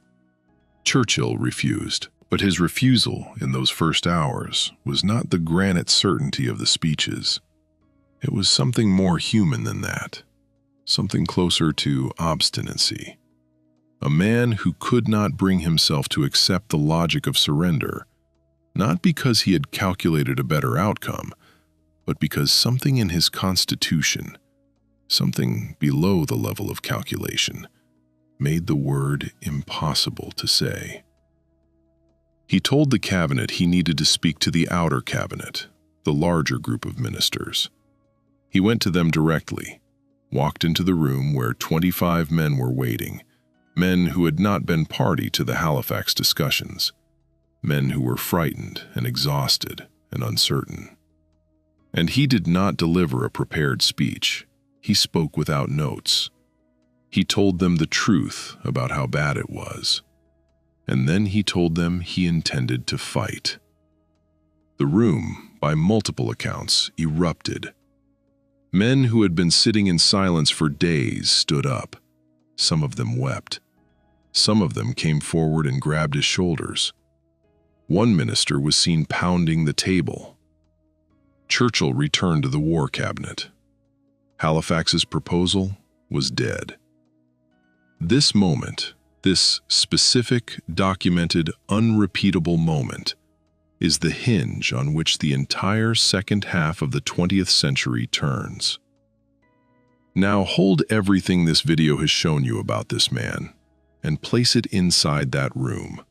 Churchill refused. But his refusal in those first hours was not the granite certainty of the speeches. It was something more human than that, something closer to obstinacy. A man who could not bring himself to accept the logic of surrender, not because he had calculated a better outcome, but because something in his constitution, something below the level of calculation, made the word impossible to say. He told the cabinet he needed to speak to the outer cabinet, the larger group of ministers. He went to them directly, walked into the room where 25 men were waiting, men who had not been party to the Halifax discussions, men who were frightened and exhausted and uncertain. And he did not deliver a prepared speech. He spoke without notes. He told them the truth about how bad it was. And then he told them he intended to fight. The room, by multiple accounts, erupted. Men who had been sitting in silence for days stood up. Some of them wept. Some of them came forward and grabbed his shoulders. One minister was seen pounding the table. Churchill returned to the War Cabinet. Halifax's proposal was dead. This moment, this specific, documented, unrepeatable moment, is the hinge on which the entire second half of the 20th century turns. Now hold everything this video has shown you about this man and place it inside that room.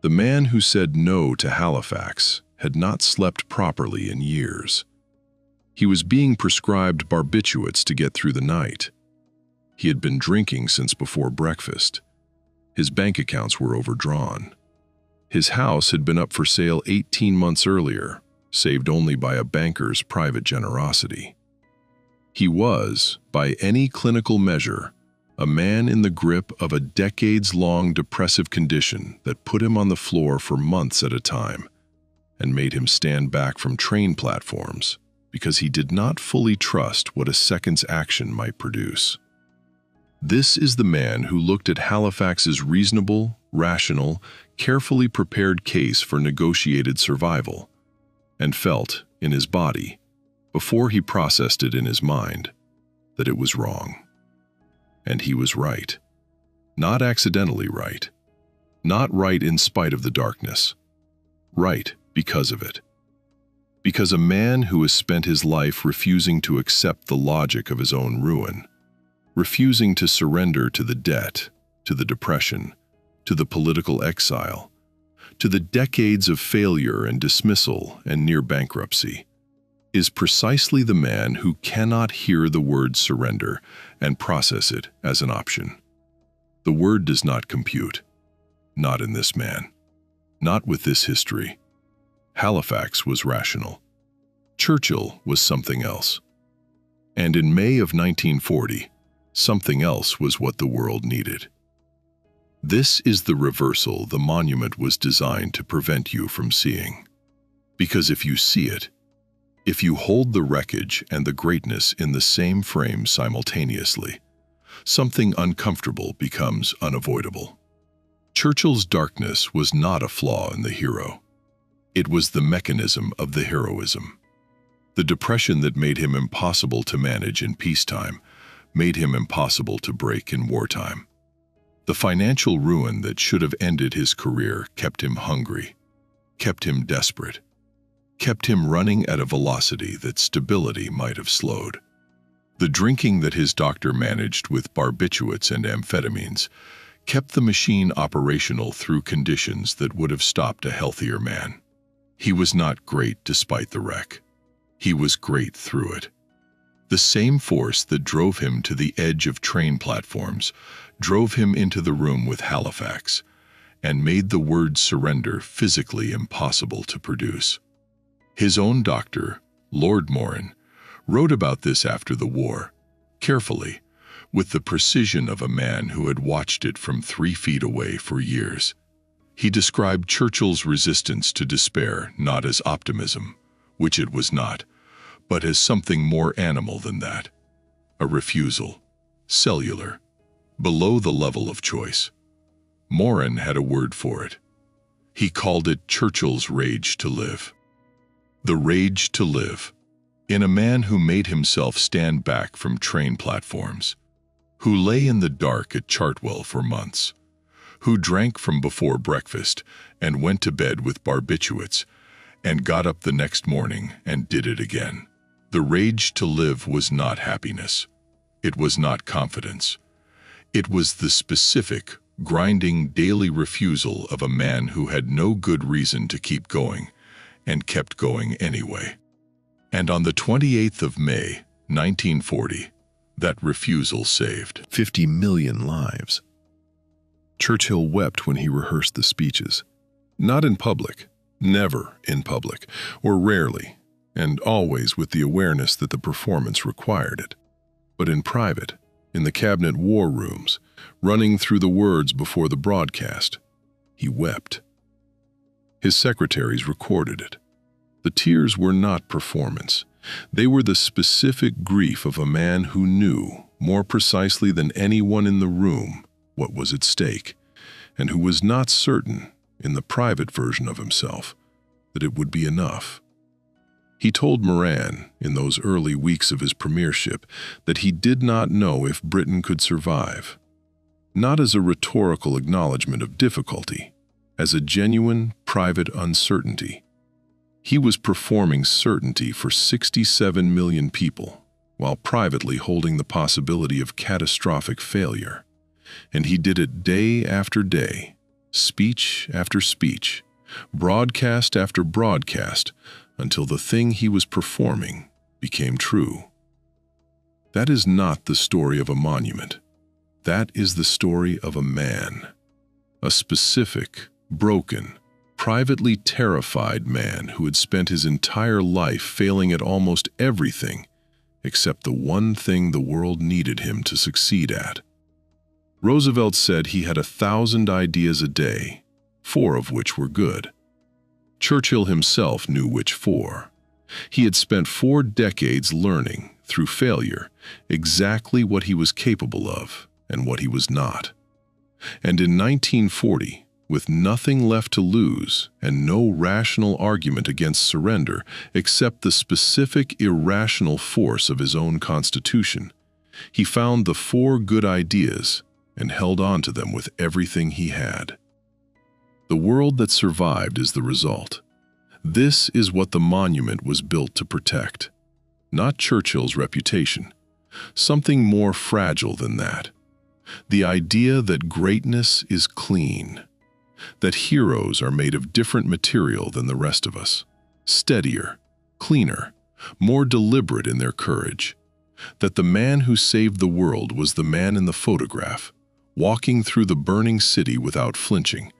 The man who said no to Halifax had not slept properly in years. He was being prescribed barbiturates to get through the night. He had been drinking since before breakfast. His bank accounts were overdrawn. His house had been up for sale 18 months earlier, saved only by a banker's private generosity. He was, by any clinical measure, a man in the grip of a decades-long depressive condition that put him on the floor for months at a time and made him stand back from train platforms because he did not fully trust what a second's action might produce. This is the man who looked at Halifax's reasonable, rational, carefully prepared case for negotiated survival and felt, in his body, before he processed it in his mind, that it was wrong. And he was right. Not accidentally right. Not right in spite of the darkness. Right because of it. Because a man who has spent his life refusing to accept the logic of his own ruin, refusing to surrender to the debt, to the depression, to the political exile, to the decades of failure and dismissal and near bankruptcy, is precisely the man who cannot hear the word surrender and process it as an option. The word does not compute. Not in this man. Not with this history. Halifax was rational. Churchill was something else. And in May of 1940, something else was what the world needed. This is the reversal the monument was designed to prevent you from seeing. Because if you see it, if you hold the wreckage and the greatness in the same frame simultaneously, something uncomfortable becomes unavoidable. Churchill's darkness was not a flaw in the hero. It was the mechanism of the heroism. The depression that made him impossible to manage in peacetime made him impossible to break in wartime. The financial ruin that should have ended his career kept him hungry, kept him desperate, kept him running at a velocity that stability might have slowed. The drinking that his doctor managed with barbiturates and amphetamines kept the machine operational through conditions that would have stopped a healthier man. He was not great despite the wreck. He was great through it. The same force that drove him to the edge of train platforms drove him into the room with Halifax and made the word surrender physically impossible to produce. His own doctor, Lord Morin, wrote about this after the war, carefully, with the precision of a man who had watched it from 3 feet away for years. He described Churchill's resistance to despair not as optimism, which it was not, but as something more animal than that. A refusal, cellular, below the level of choice. Morin had a word for it. He called it Churchill's rage to live. The rage to live, in a man who made himself stand back from train platforms, who lay in the dark at Chartwell for months, who drank from before breakfast and went to bed with barbiturates and got up the next morning and did it again. The rage to live was not happiness. It was not confidence. It was the specific, grinding daily refusal of a man who had no good reason to keep going and kept going anyway. And on the 28th of May, 1940, that refusal saved 50 million lives. Churchill wept when he rehearsed the speeches. Not in public, never in public, or rarely, and always with the awareness that the performance required it. But in private, in the cabinet war rooms, running through the words before the broadcast, he wept. His secretaries recorded it. The tears were not performance. They were the specific grief of a man who knew, more precisely than anyone in the room, what was at stake, and who was not certain, in the private version of himself, that it would be enough. He told Moran, in those early weeks of his premiership, that he did not know if Britain could survive, not as a rhetorical acknowledgement of difficulty, as a genuine private uncertainty. He was performing certainty for 67 million people, while privately holding the possibility of catastrophic failure. And he did it day after day, speech after speech, broadcast after broadcast, until the thing he was performing became true. That is not the story of a monument. That is the story of a man, a specific, broken, privately terrified man who had spent his entire life failing at almost everything except the one thing the world needed him to succeed at. Roosevelt said he had 1,000 ideas a day, 4 of which were good. Churchill himself knew which 4. He had spent 4 decades learning, through failure, exactly what he was capable of and what he was not. And in 1940, with nothing left to lose and no rational argument against surrender except the specific irrational force of his own constitution, he found the 4 good ideas and held on to them with everything he had. The world that survived is the result. This is what the monument was built to protect. Not Churchill's reputation. Something more fragile than that. The idea that greatness is clean. That heroes are made of different material than the rest of us. Steadier, cleaner, more deliberate in their courage. That the man who saved the world was the man in the photograph, walking through the burning city without flinching,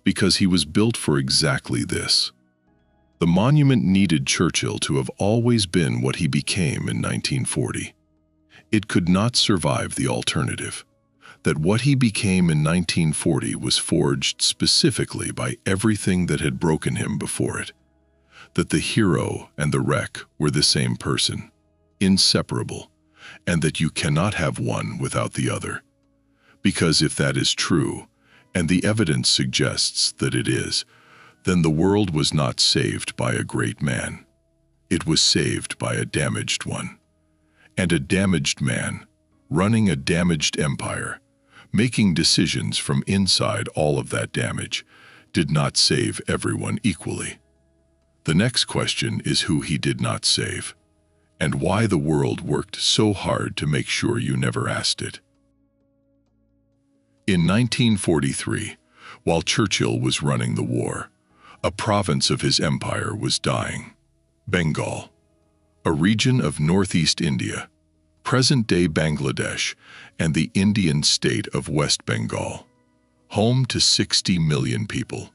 because he was built for exactly this. The monument needed Churchill to have always been what he became in 1940. It could not survive the alternative, that what he became in 1940 was forged specifically by everything that had broken him before it, that the hero and the wreck were the same person, inseparable, and that you cannot have one without the other. Because if that is true, and the evidence suggests that it is, then the world was not saved by a great man. It was saved by a damaged one. And a damaged man, running a damaged empire, making decisions from inside all of that damage, did not save everyone equally. The next question is who he did not save, and why the world worked so hard to make sure you never asked it. In 1943, while Churchill was running the war, a province of his empire was dying. Bengal, a region of northeast India, present-day Bangladesh, and the Indian state of West Bengal, home to 60 million people,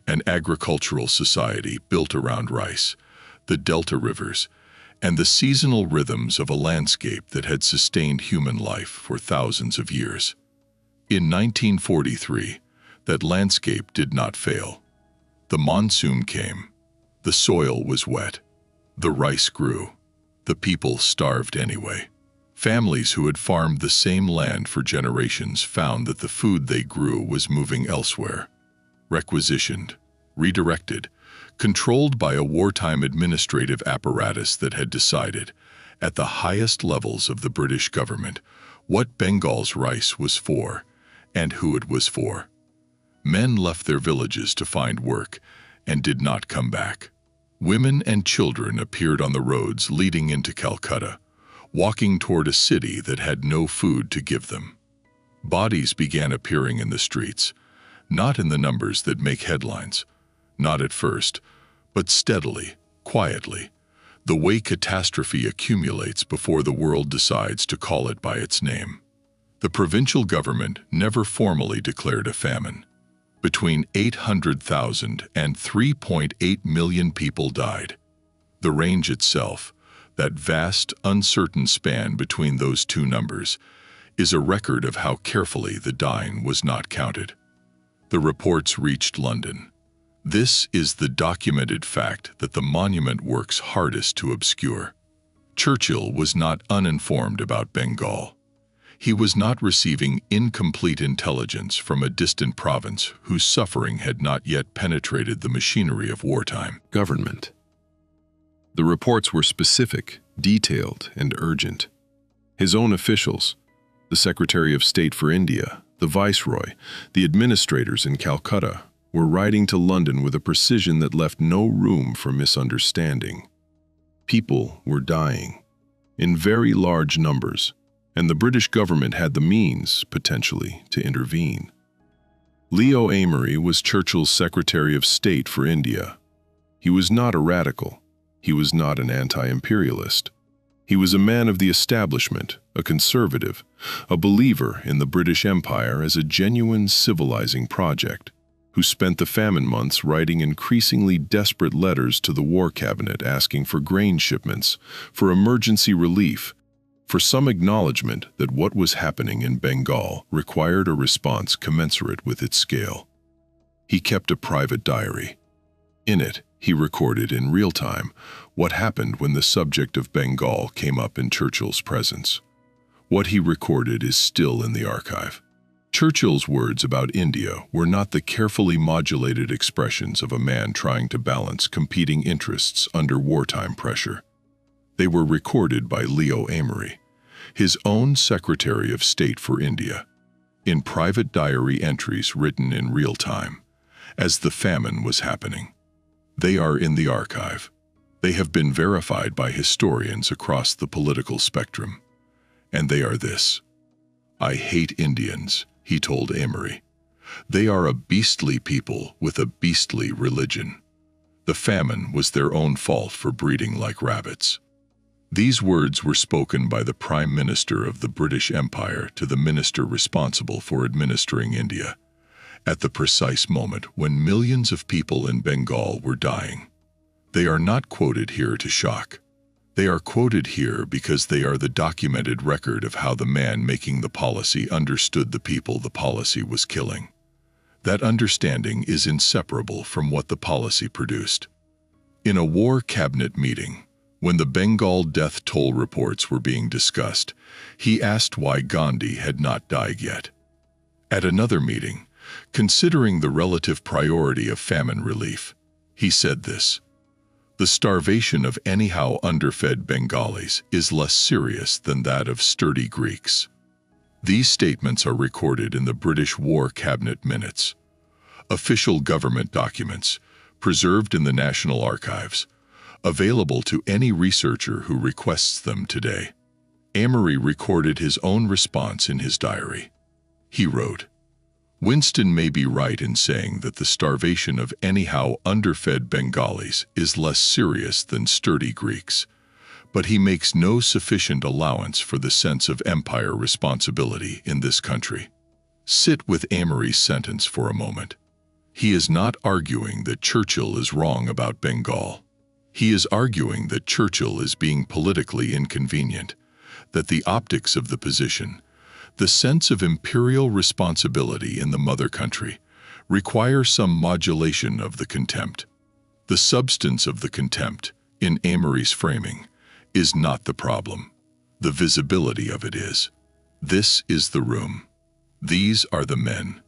an agricultural society built around rice, the delta rivers, and the seasonal rhythms of a landscape that had sustained human life for thousands of years. In 1943, that landscape did not fail. The monsoon came, the soil was wet, the rice grew, The people starved anyway. Families who had farmed the same land for generations found that the food they grew was moving elsewhere. Requisitioned, redirected, controlled by a wartime administrative apparatus that had decided, at the highest levels of the British government, what Bengal's rice was for and who it was for. Men left their villages to find work and did not come back. Women and children appeared on the roads leading into Calcutta, walking toward a city that had no food to give them. Bodies began appearing in the streets, not in the numbers that make headlines, not at first, but steadily, quietly, the way catastrophe accumulates before the world decides to call it by its name. The provincial government never formally declared a famine. Between 800,000 and 3.8 million people died. The range itself, that vast, uncertain span between those two numbers, is a record of how carefully the dying was not counted. The reports reached London. This is the documented fact that the monument works hardest to obscure. Churchill was not uninformed about Bengal. He was not receiving incomplete intelligence from a distant province whose suffering had not yet penetrated the machinery of wartime. Government. The reports were specific, detailed, and urgent. His own officials, the Secretary of State for India, the Viceroy, the administrators in Calcutta, were writing to London with a precision that left no room for misunderstanding. People were dying, in very large numbers, and the British government had the means, potentially, to intervene. Leo Amery was Churchill's Secretary of State for India. He was not a radical. He was not an anti-imperialist. He was a man of the establishment, a conservative, a believer in the British Empire as a genuine civilizing project, who spent the famine months writing increasingly desperate letters to the War Cabinet asking for grain shipments, for emergency relief, for some acknowledgement that what was happening in Bengal required a response commensurate with its scale. He kept a private diary. In it, he recorded in real time what happened when the subject of Bengal came up in Churchill's presence. What he recorded is still in the archive. Churchill's words about India were not the carefully modulated expressions of a man trying to balance competing interests under wartime pressure. They were recorded by Leo Amery, his own Secretary of State for India, in private diary entries written in real time, as the famine was happening. They are in the archive. They have been verified by historians across the political spectrum. And they are this: "I hate Indians," he told Amery. "They are a beastly people with a beastly religion. The famine was their own fault for breeding like rabbits." These words were spoken by the Prime Minister of the British Empire to the minister responsible for administering India, at the precise moment when millions of people in Bengal were dying. They are not quoted here to shock. They are quoted here because they are the documented record of how the man making the policy understood the people the policy was killing. That understanding is inseparable from what the policy produced. In a war cabinet meeting, when the Bengal death toll reports were being discussed, he asked why Gandhi had not died yet. At another meeting, considering the relative priority of famine relief, he said this: "The starvation of anyhow underfed Bengalis is less serious than that of sturdy Greeks." These statements are recorded in the British War Cabinet minutes, official government documents, preserved in the National Archives, available to any researcher who requests them today. Amery recorded his own response in his diary. He wrote, "Winston may be right in saying that the starvation of anyhow underfed Bengalis is less serious than sturdy Greeks, but he makes no sufficient allowance for the sense of empire responsibility in this country." Sit with Amery's sentence for a moment. He is not arguing that Churchill is wrong about Bengal. He is arguing that Churchill is being politically inconvenient, that the optics of the position, the sense of imperial responsibility in the mother country, require some modulation of the contempt. The substance of the contempt, in Amery's framing, is not the problem. The visibility of it is. This is the room. These are the men.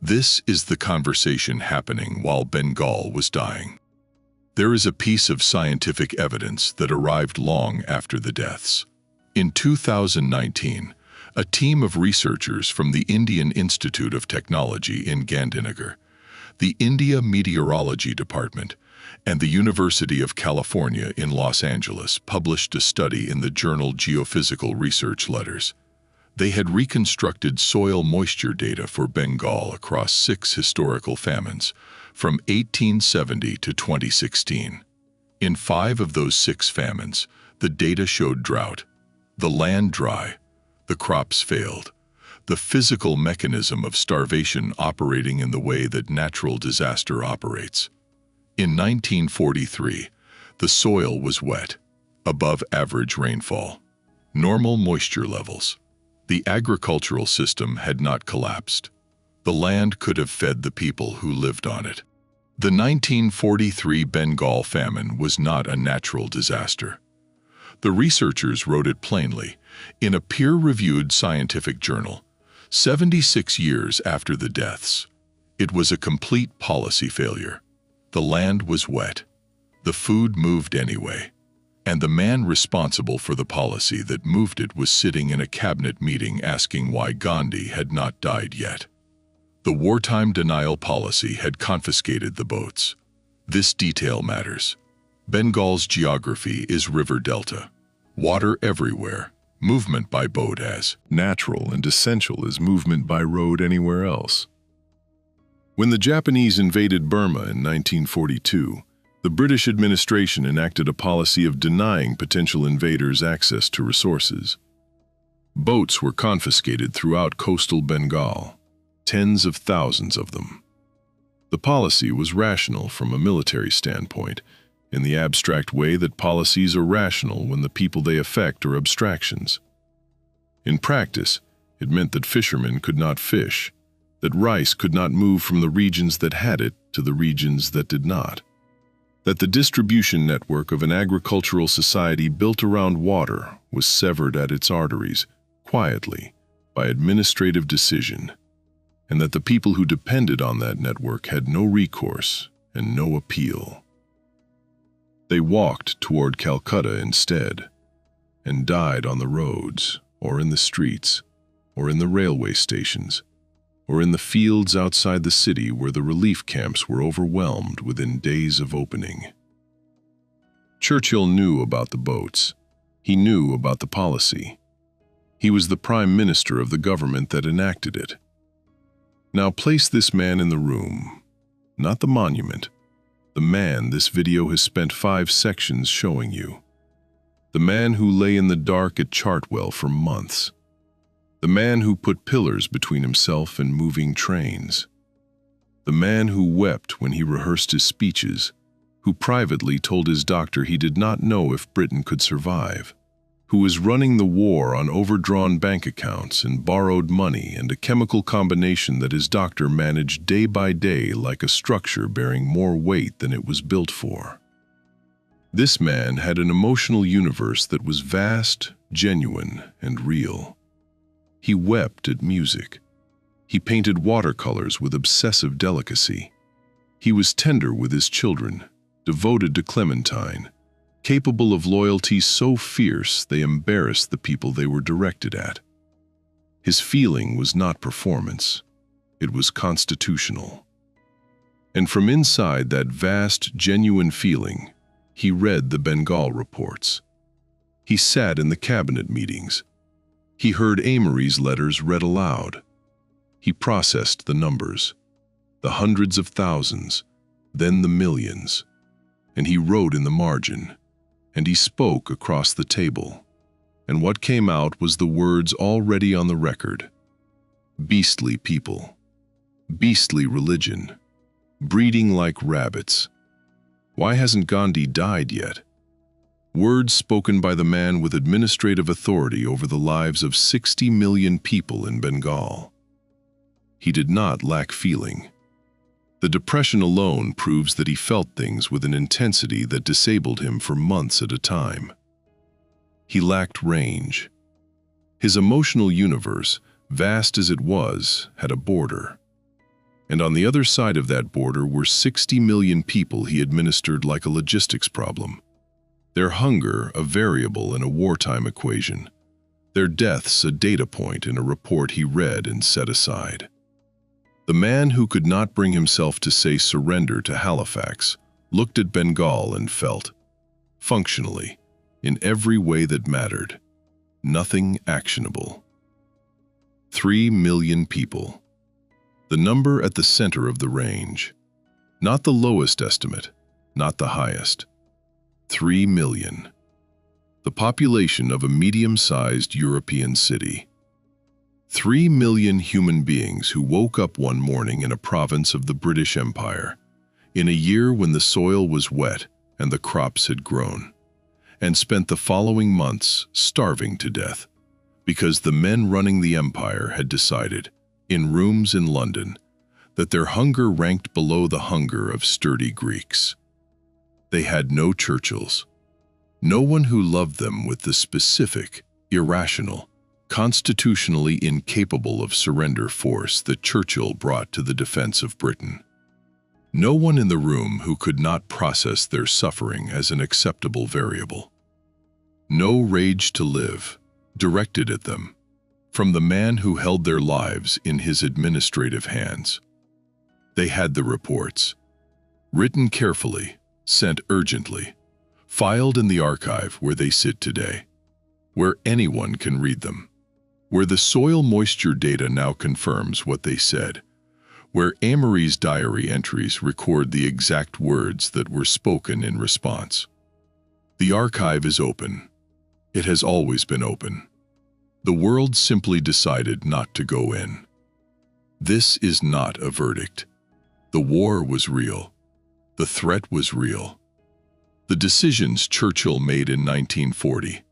This is the conversation happening while Bengal was dying. There is a piece of scientific evidence that arrived long after the deaths. In 2019, a team of researchers from the Indian Institute of Technology in Gandhinagar, the India Meteorology Department, and the University of California in Los Angeles published a study in the journal Geophysical Research Letters. They had reconstructed soil moisture data for Bengal across 6 historical famines, from 1870 to 2016. In 5 of those 6 famines, the data showed drought, the land dry, the crops failed, the physical mechanism of starvation operating in the way that natural disaster operates. In 1943, the soil was wet, above average rainfall, normal moisture levels. The agricultural system had not collapsed. The land could have fed the people who lived on it. The 1943 Bengal famine was not a natural disaster. The researchers wrote it plainly in a peer-reviewed scientific journal, 76 years after the deaths. It was a complete policy failure. The land was wet. The food moved anyway. And the man responsible for the policy that moved it was sitting in a cabinet meeting asking why Gandhi had not died yet. The wartime denial policy had confiscated the boats. This detail matters. Bengal's geography is river delta. Water everywhere, movement by boat as natural and essential as movement by road anywhere else. When the Japanese invaded Burma in 1942, the British administration enacted a policy of denying potential invaders access to resources. Boats were confiscated throughout coastal Bengal, tens of thousands of them. The policy was rational from a military standpoint, in the abstract way that policies are rational when the people they affect are abstractions. In practice, it meant that fishermen could not fish, that rice could not move from the regions that had it to the regions that did not, that the distribution network of an agricultural society built around water was severed at its arteries, quietly, by administrative decision, and that the people who depended on that network had no recourse and no appeal. They walked toward Calcutta instead, and died on the roads, or in the streets, or in the railway stations, or in the fields outside the city where the relief camps were overwhelmed within days of opening. Churchill knew about the boats. He knew about the policy. He was the prime minister of the government that enacted it. Now place this man in the room, not the monument, the man this video has spent 5 sections showing you. The man who lay in the dark at Chartwell for months. The man who put pillars between himself and moving trains. The man who wept when he rehearsed his speeches, who privately told his doctor he did not know if Britain could survive, who was running the war on overdrawn bank accounts and borrowed money and a chemical combination that his doctor managed day by day like a structure bearing more weight than it was built for. This man had an emotional universe that was vast, genuine, and real. He wept at music. He painted watercolors with obsessive delicacy. He was tender with his children, devoted to Clementine, capable of loyalty so fierce they embarrassed the people they were directed at. His feeling was not performance. It was constitutional. And from inside that vast, genuine feeling, he read the Bengal reports. He sat in the cabinet meetings. He heard Amory's letters read aloud. He processed the numbers, the hundreds of thousands, then the millions, and he wrote in the margin, and he spoke across the table, and what came out was the words already on the record. Beastly people, beastly religion, breeding like rabbits. Why hasn't Gandhi died yet? Words spoken by the man with administrative authority over the lives of 60 million people in Bengal. He did not lack feeling. The depression alone proves that he felt things with an intensity that disabled him for months at a time. He lacked range. His emotional universe, vast as it was, had a border. And on the other side of that border were 60 million people he administered like a logistics problem. Their hunger a variable in a wartime equation. Their deaths a data point in a report he read and set aside. The man who could not bring himself to say surrender to Halifax looked at Bengal and felt, functionally, in every way that mattered, nothing actionable. 3 million people. The number at the center of the range. Not the lowest estimate, not the highest. 3 million. The population of a medium-sized European city. 3 million human beings who woke up one morning in a province of the British Empire, in a year when the soil was wet and the crops had grown, and spent the following months starving to death, because the men running the empire had decided, in rooms in London, that their hunger ranked below the hunger of sturdy Greeks. They had no Churchills, no one who loved them with the specific, irrational, constitutionally incapable of surrender force that Churchill brought to the defense of Britain. No one in the room who could not process their suffering as an acceptable variable. No rage to live, directed at them, from the man who held their lives in his administrative hands. They had the reports, written carefully, sent urgently, filed in the archive where they sit today, where anyone can read them, where the soil moisture data now confirms what they said, where Amory's diary entries record the exact words that were spoken in response. The archive is open. It has always been open. The world simply decided not to go in. This is not a verdict. The war was real. The threat was real. The decisions Churchill made in 1940,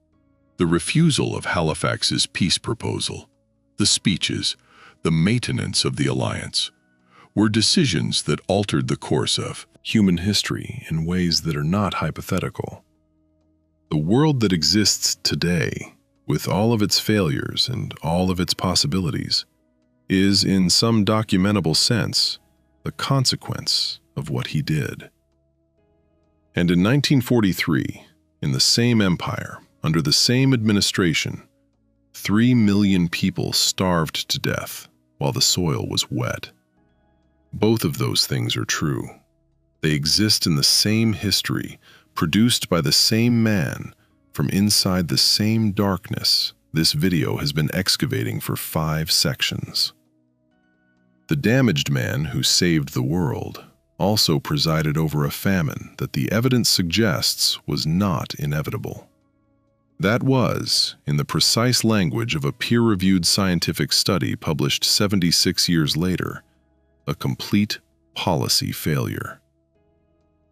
the refusal of Halifax's peace proposal, the speeches, the maintenance of the alliance, were decisions that altered the course of human history in ways that are not hypothetical. The world that exists today, with all of its failures and all of its possibilities, is, in some documentable sense, the consequence of what he did. And in 1943, in the same empire, under the same administration, 3 million people starved to death while the soil was wet. Both of those things are true. They exist in the same history, produced by the same man, from inside the same darkness this video has been excavating for 5 sections. The damaged man who saved the world also presided over a famine that the evidence suggests was not inevitable. That was, in the precise language of a peer-reviewed scientific study published 76 years later, a complete policy failure.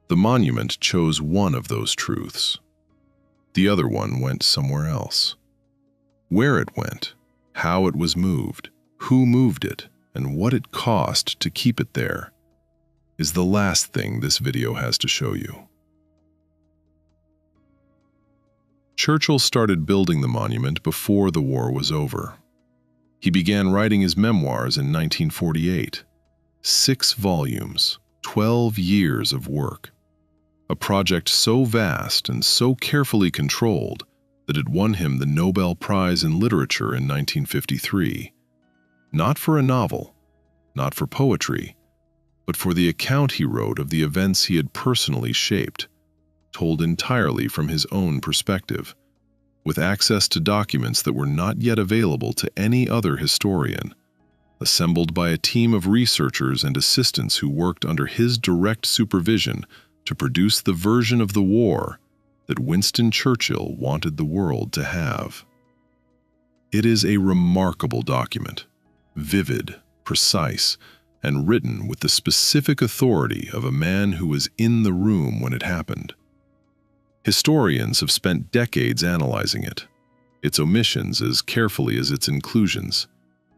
The monument chose one of those truths. The other one went somewhere else. Where it went, how it was moved, who moved it, and what it cost to keep it there, is the last thing this video has to show you. Churchill started building the monument before the war was over. He began writing his memoirs in 1948. 6 volumes, 12 years of work. A project so vast and so carefully controlled that it won him the Nobel Prize in Literature in 1953. Not for a novel, not for poetry, but for the account he wrote of the events he had personally shaped, told entirely from his own perspective, with access to documents that were not yet available to any other historian, assembled by a team of researchers and assistants who worked under his direct supervision to produce the version of the war that Winston Churchill wanted the world to have. It is a remarkable document, vivid, precise, and written with the specific authority of a man who was in the room when it happened. Historians have spent decades analyzing it, its omissions as carefully as its inclusions,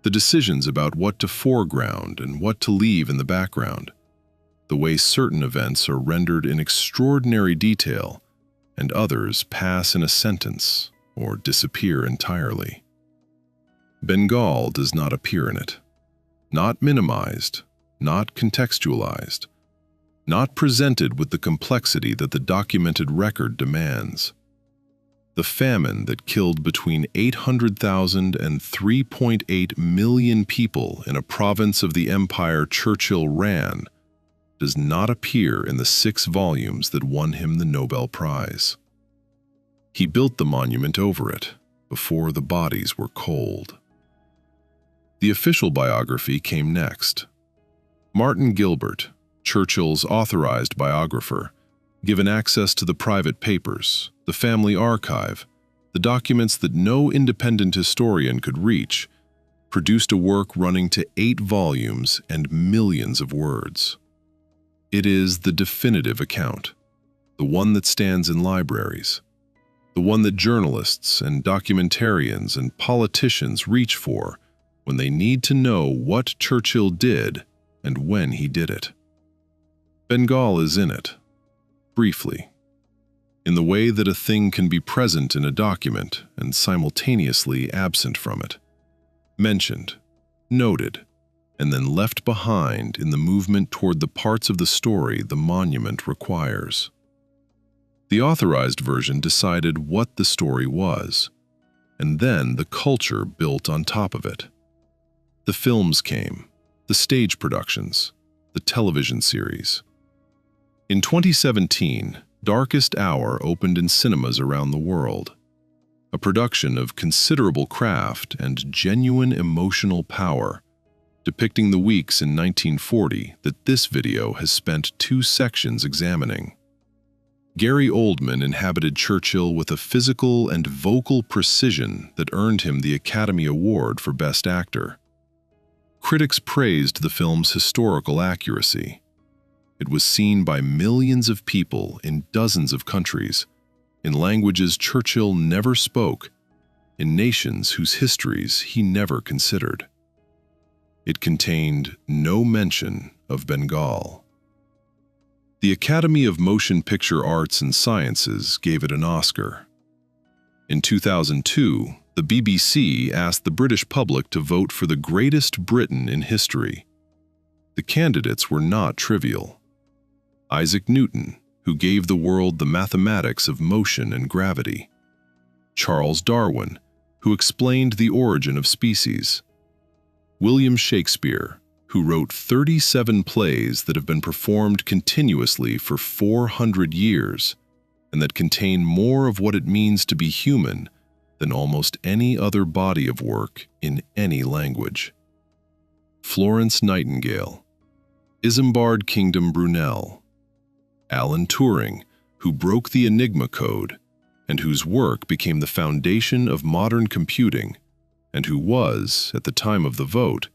the decisions about what to foreground and what to leave in the background, the way certain events are rendered in extraordinary detail and others pass in a sentence or disappear entirely. Bengal does not appear in it. Not minimized, not contextualized, not presented with the complexity that the documented record demands. The famine that killed between 800,000 and 3.8 million people in a province of the empire Churchill ran does not appear in the 6 volumes that won him the Nobel Prize. He built the monument over it before the bodies were cold. The official biography came next. Martin Gilbert, Churchill's authorized biographer, given access to the private papers, the family archive, the documents that no independent historian could reach, produced a work running to 8 volumes and millions of words. It is the definitive account, the one that stands in libraries, the one that journalists and documentarians and politicians reach for when they need to know what Churchill did and when he did it. Bengal is in it, briefly, in the way that a thing can be present in a document and simultaneously absent from it, mentioned, noted, and then left behind in the movement toward the parts of the story the monument requires. The authorized version decided what the story was, and then the culture built on top of it. The films came, the stage productions, the television series. In 2017, Darkest Hour opened in cinemas around the world, a production of considerable craft and genuine emotional power, depicting the weeks in 1940 that this video has spent 2 sections examining. Gary Oldman inhabited Churchill with a physical and vocal precision that earned him the Academy Award for Best Actor. Critics praised the film's historical accuracy. It was seen by millions of people in dozens of countries, in languages Churchill never spoke, in nations whose histories he never considered. It contained no mention of Bengal. The Academy of Motion Picture Arts and Sciences gave it an Oscar. In 2002, the BBC asked the British public to vote for the greatest Briton in history. The candidates were not trivial. Isaac Newton, who gave the world the mathematics of motion and gravity. Charles Darwin, who explained the origin of species. William Shakespeare, who wrote 37 plays that have been performed continuously for 400 years and that contain more of what it means to be human than almost any other body of work in any language. Florence Nightingale, Isambard Kingdom Brunel, Alan Turing, who broke the Enigma code and whose work became the foundation of modern computing, and who was, at the time of the vote,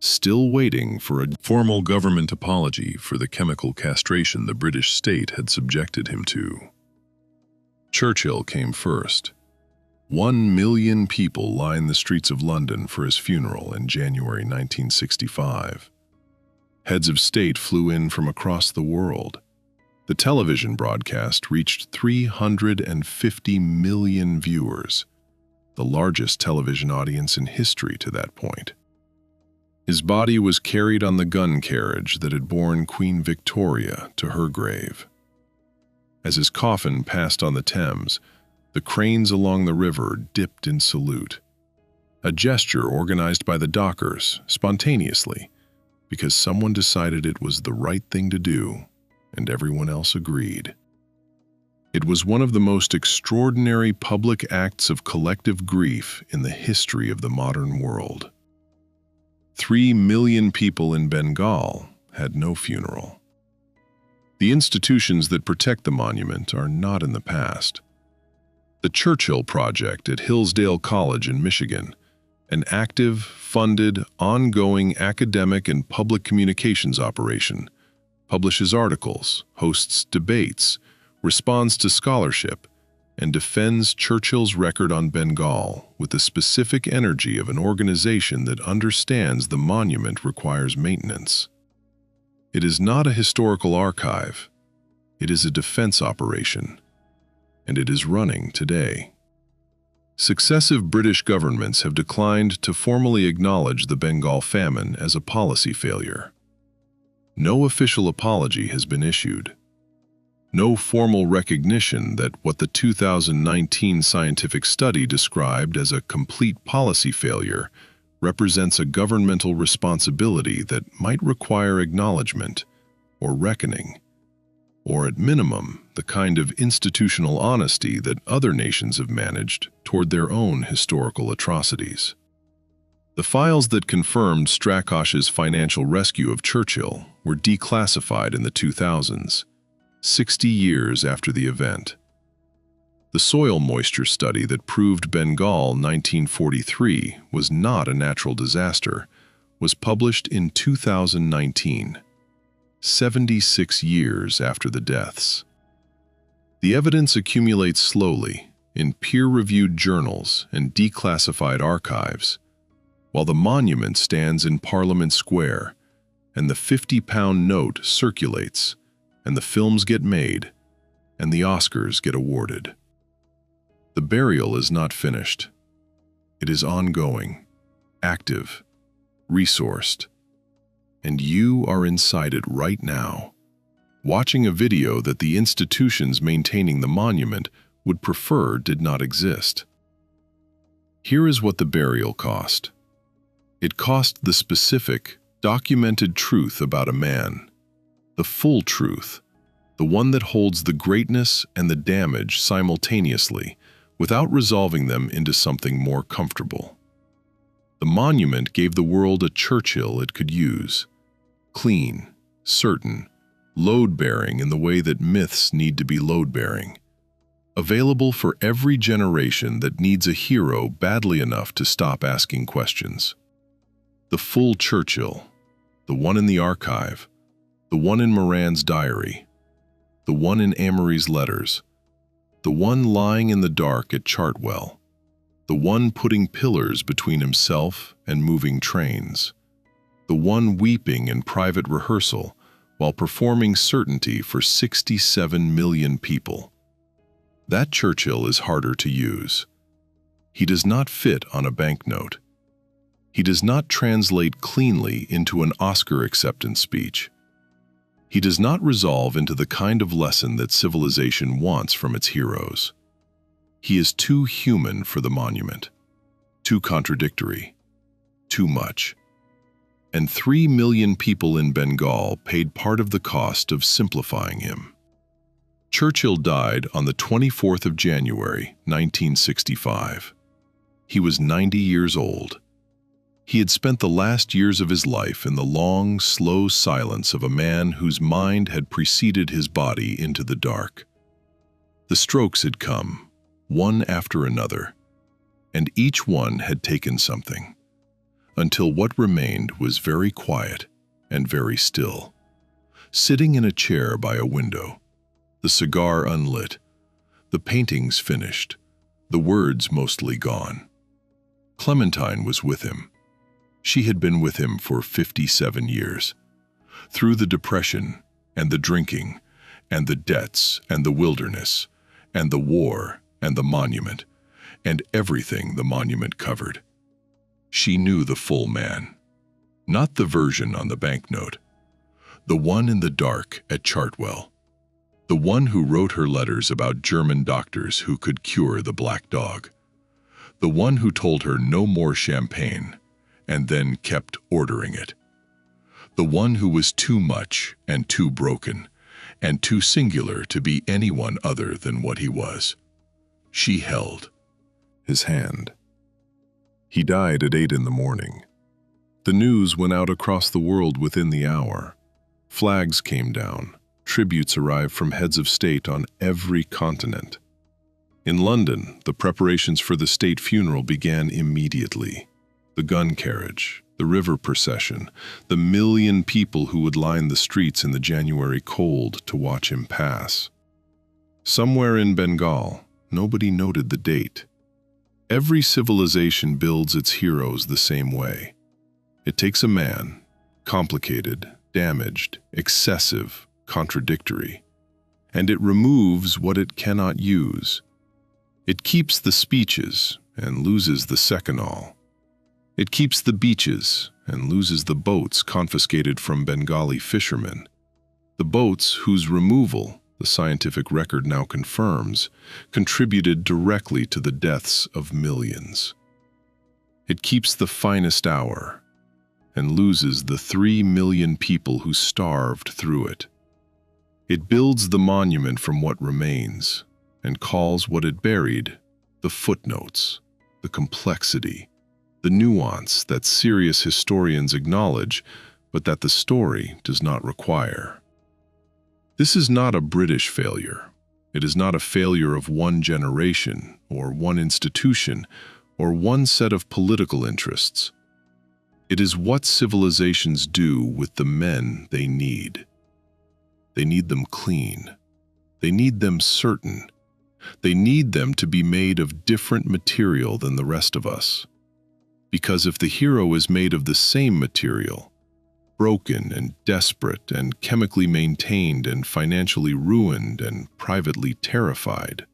still waiting for a formal government apology for the chemical castration the British state had subjected him to. Churchill came first. 1 million people lined the streets of London for his funeral in January 1965. Heads of state flew in from across the world. The television broadcast reached 350 million viewers, the largest television audience in history to that point. His body was carried on the gun carriage that had borne Queen Victoria to her grave. As his coffin passed on the Thames, the cranes along the river dipped in salute, a gesture organized by the dockers spontaneously because someone decided it was the right thing to do and everyone else agreed. It was one of the most extraordinary public acts of collective grief in the history of the modern world. 3 million people in Bengal had no funeral. The institutions that protect the monument are not in the past. The Churchill Project at Hillsdale College in Michigan, an active, funded, ongoing academic and public communications operation, publishes articles, hosts debates, responds to scholarship, and defends Churchill's record on Bengal with the specific energy of an organization that understands the monument requires maintenance. It is not a historical archive. It is a defense operation, and it is running today. Successive British governments have declined to formally acknowledge the Bengal famine as a policy failure. No official apology has been issued. No formal recognition that what the 2019 scientific study described as a complete policy failure represents a governmental responsibility that might require acknowledgement or reckoning, or at minimum, the kind of institutional honesty that other nations have managed toward their own historical atrocities. The files that confirmed Strakosch's financial rescue of Churchill were declassified in the 2000s, 60 years after the event. The soil moisture study that proved Bengal 1943 was not a natural disaster was published in 2019, 76 years after the deaths. The evidence accumulates slowly in peer-reviewed journals and declassified archives, while the monument stands in Parliament Square and the 50-pound note circulates and the films get made and the Oscars get awarded. The burial is not finished. It is ongoing, active, resourced, and you are inside it right now, watching a video that the institutions maintaining the monument would prefer did not exist. Here is what the burial cost. It cost the specific, documented truth about a man, the full truth, the one that holds the greatness and the damage simultaneously, without resolving them into something more comfortable. The monument gave the world a Churchill it could use, clean, certain, load-bearing in the way that myths need to be load-bearing, available for every generation that needs a hero badly enough to stop asking questions. The full Churchill, the one in the archive, the one in Moran's diary, the one in Amory's letters, the one lying in the dark at Chartwell, the one putting pillars between himself and moving trains, the one weeping in private rehearsal while performing certainty for 67 million people. That Churchill is harder to use. He does not fit on a banknote. He does not translate cleanly into an Oscar acceptance speech. He does not resolve into the kind of lesson that civilization wants from its heroes. He is too human for the monument, too contradictory, too much. And 3 million people in Bengal paid part of the cost of simplifying him. Churchill died on the 24th of January, 1965. He was 90 years old. He had spent the last years of his life in the long, slow silence of a man whose mind had preceded his body into the dark. The strokes had come, one after another, and each one had taken something, until what remained was very quiet and very still, sitting in a chair by a window, the cigar unlit, the paintings finished, the words mostly gone. Clementine was with him. She had been with him for 57 years, through the depression and the drinking and the debts and the wilderness and the war and the monument and everything the monument covered. She knew the full man, not the version on the banknote, the one in the dark at Chartwell, the one who wrote her letters about German doctors who could cure the black dog, the one who told her no more champagne and then kept ordering it, the one who was too much and too broken and too singular to be anyone other than what he was. She held his hand. He died at 8 in the morning. The news went out across the world within the hour. Flags came down. Tributes arrived from heads of state on every continent. In London, the preparations for the state funeral began immediately. The gun carriage, the river procession, the 1 million people who would line the streets in the January cold to watch him pass. Somewhere in Bengal, nobody noted the date. Every civilization builds its heroes the same way. It takes a man, complicated, damaged, excessive, contradictory, and it removes what it cannot use. It keeps the speeches and loses the seconal. It keeps the beaches and loses the boats confiscated from Bengali fishermen. The boats whose removal, the scientific record now confirms, contributed directly to the deaths of millions. It keeps the finest hour and loses the 3 million people who starved through it. It builds the monument from what remains and calls what it buried the footnotes, the complexity, the nuance that serious historians acknowledge, but that the story does not require. This is not a British failure. It is not a failure of one generation or one institution or one set of political interests. It is what civilizations do with the men they need. They need them clean. They need them certain. They need them to be made of different material than the rest of us. Because if the hero is made of the same material, broken and desperate and chemically maintained and financially ruined and privately terrified,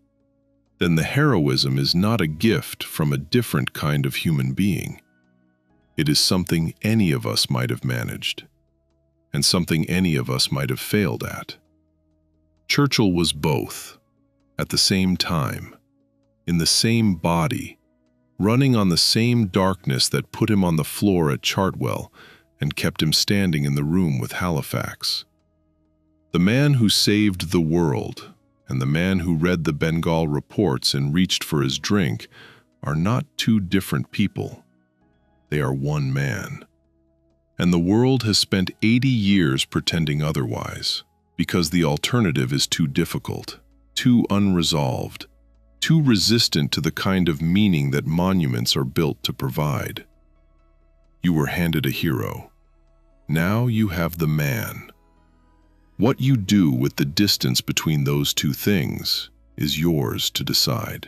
then the heroism is not a gift from a different kind of human being. It is something any of us might have managed, and something any of us might have failed at. Churchill was both, at the same time, in the same body, running on the same darkness that put him on the floor at Chartwell and kept him standing in the room with Halifax. The man who saved the world and the man who read the Bengal reports and reached for his drink are not two different people. They are one man. And the world has spent 80 years pretending otherwise, because the alternative is too difficult, too unresolved, too resistant to the kind of meaning that monuments are built to provide. You were handed a hero. Now you have the man. What you do with the distance between those two things is yours to decide.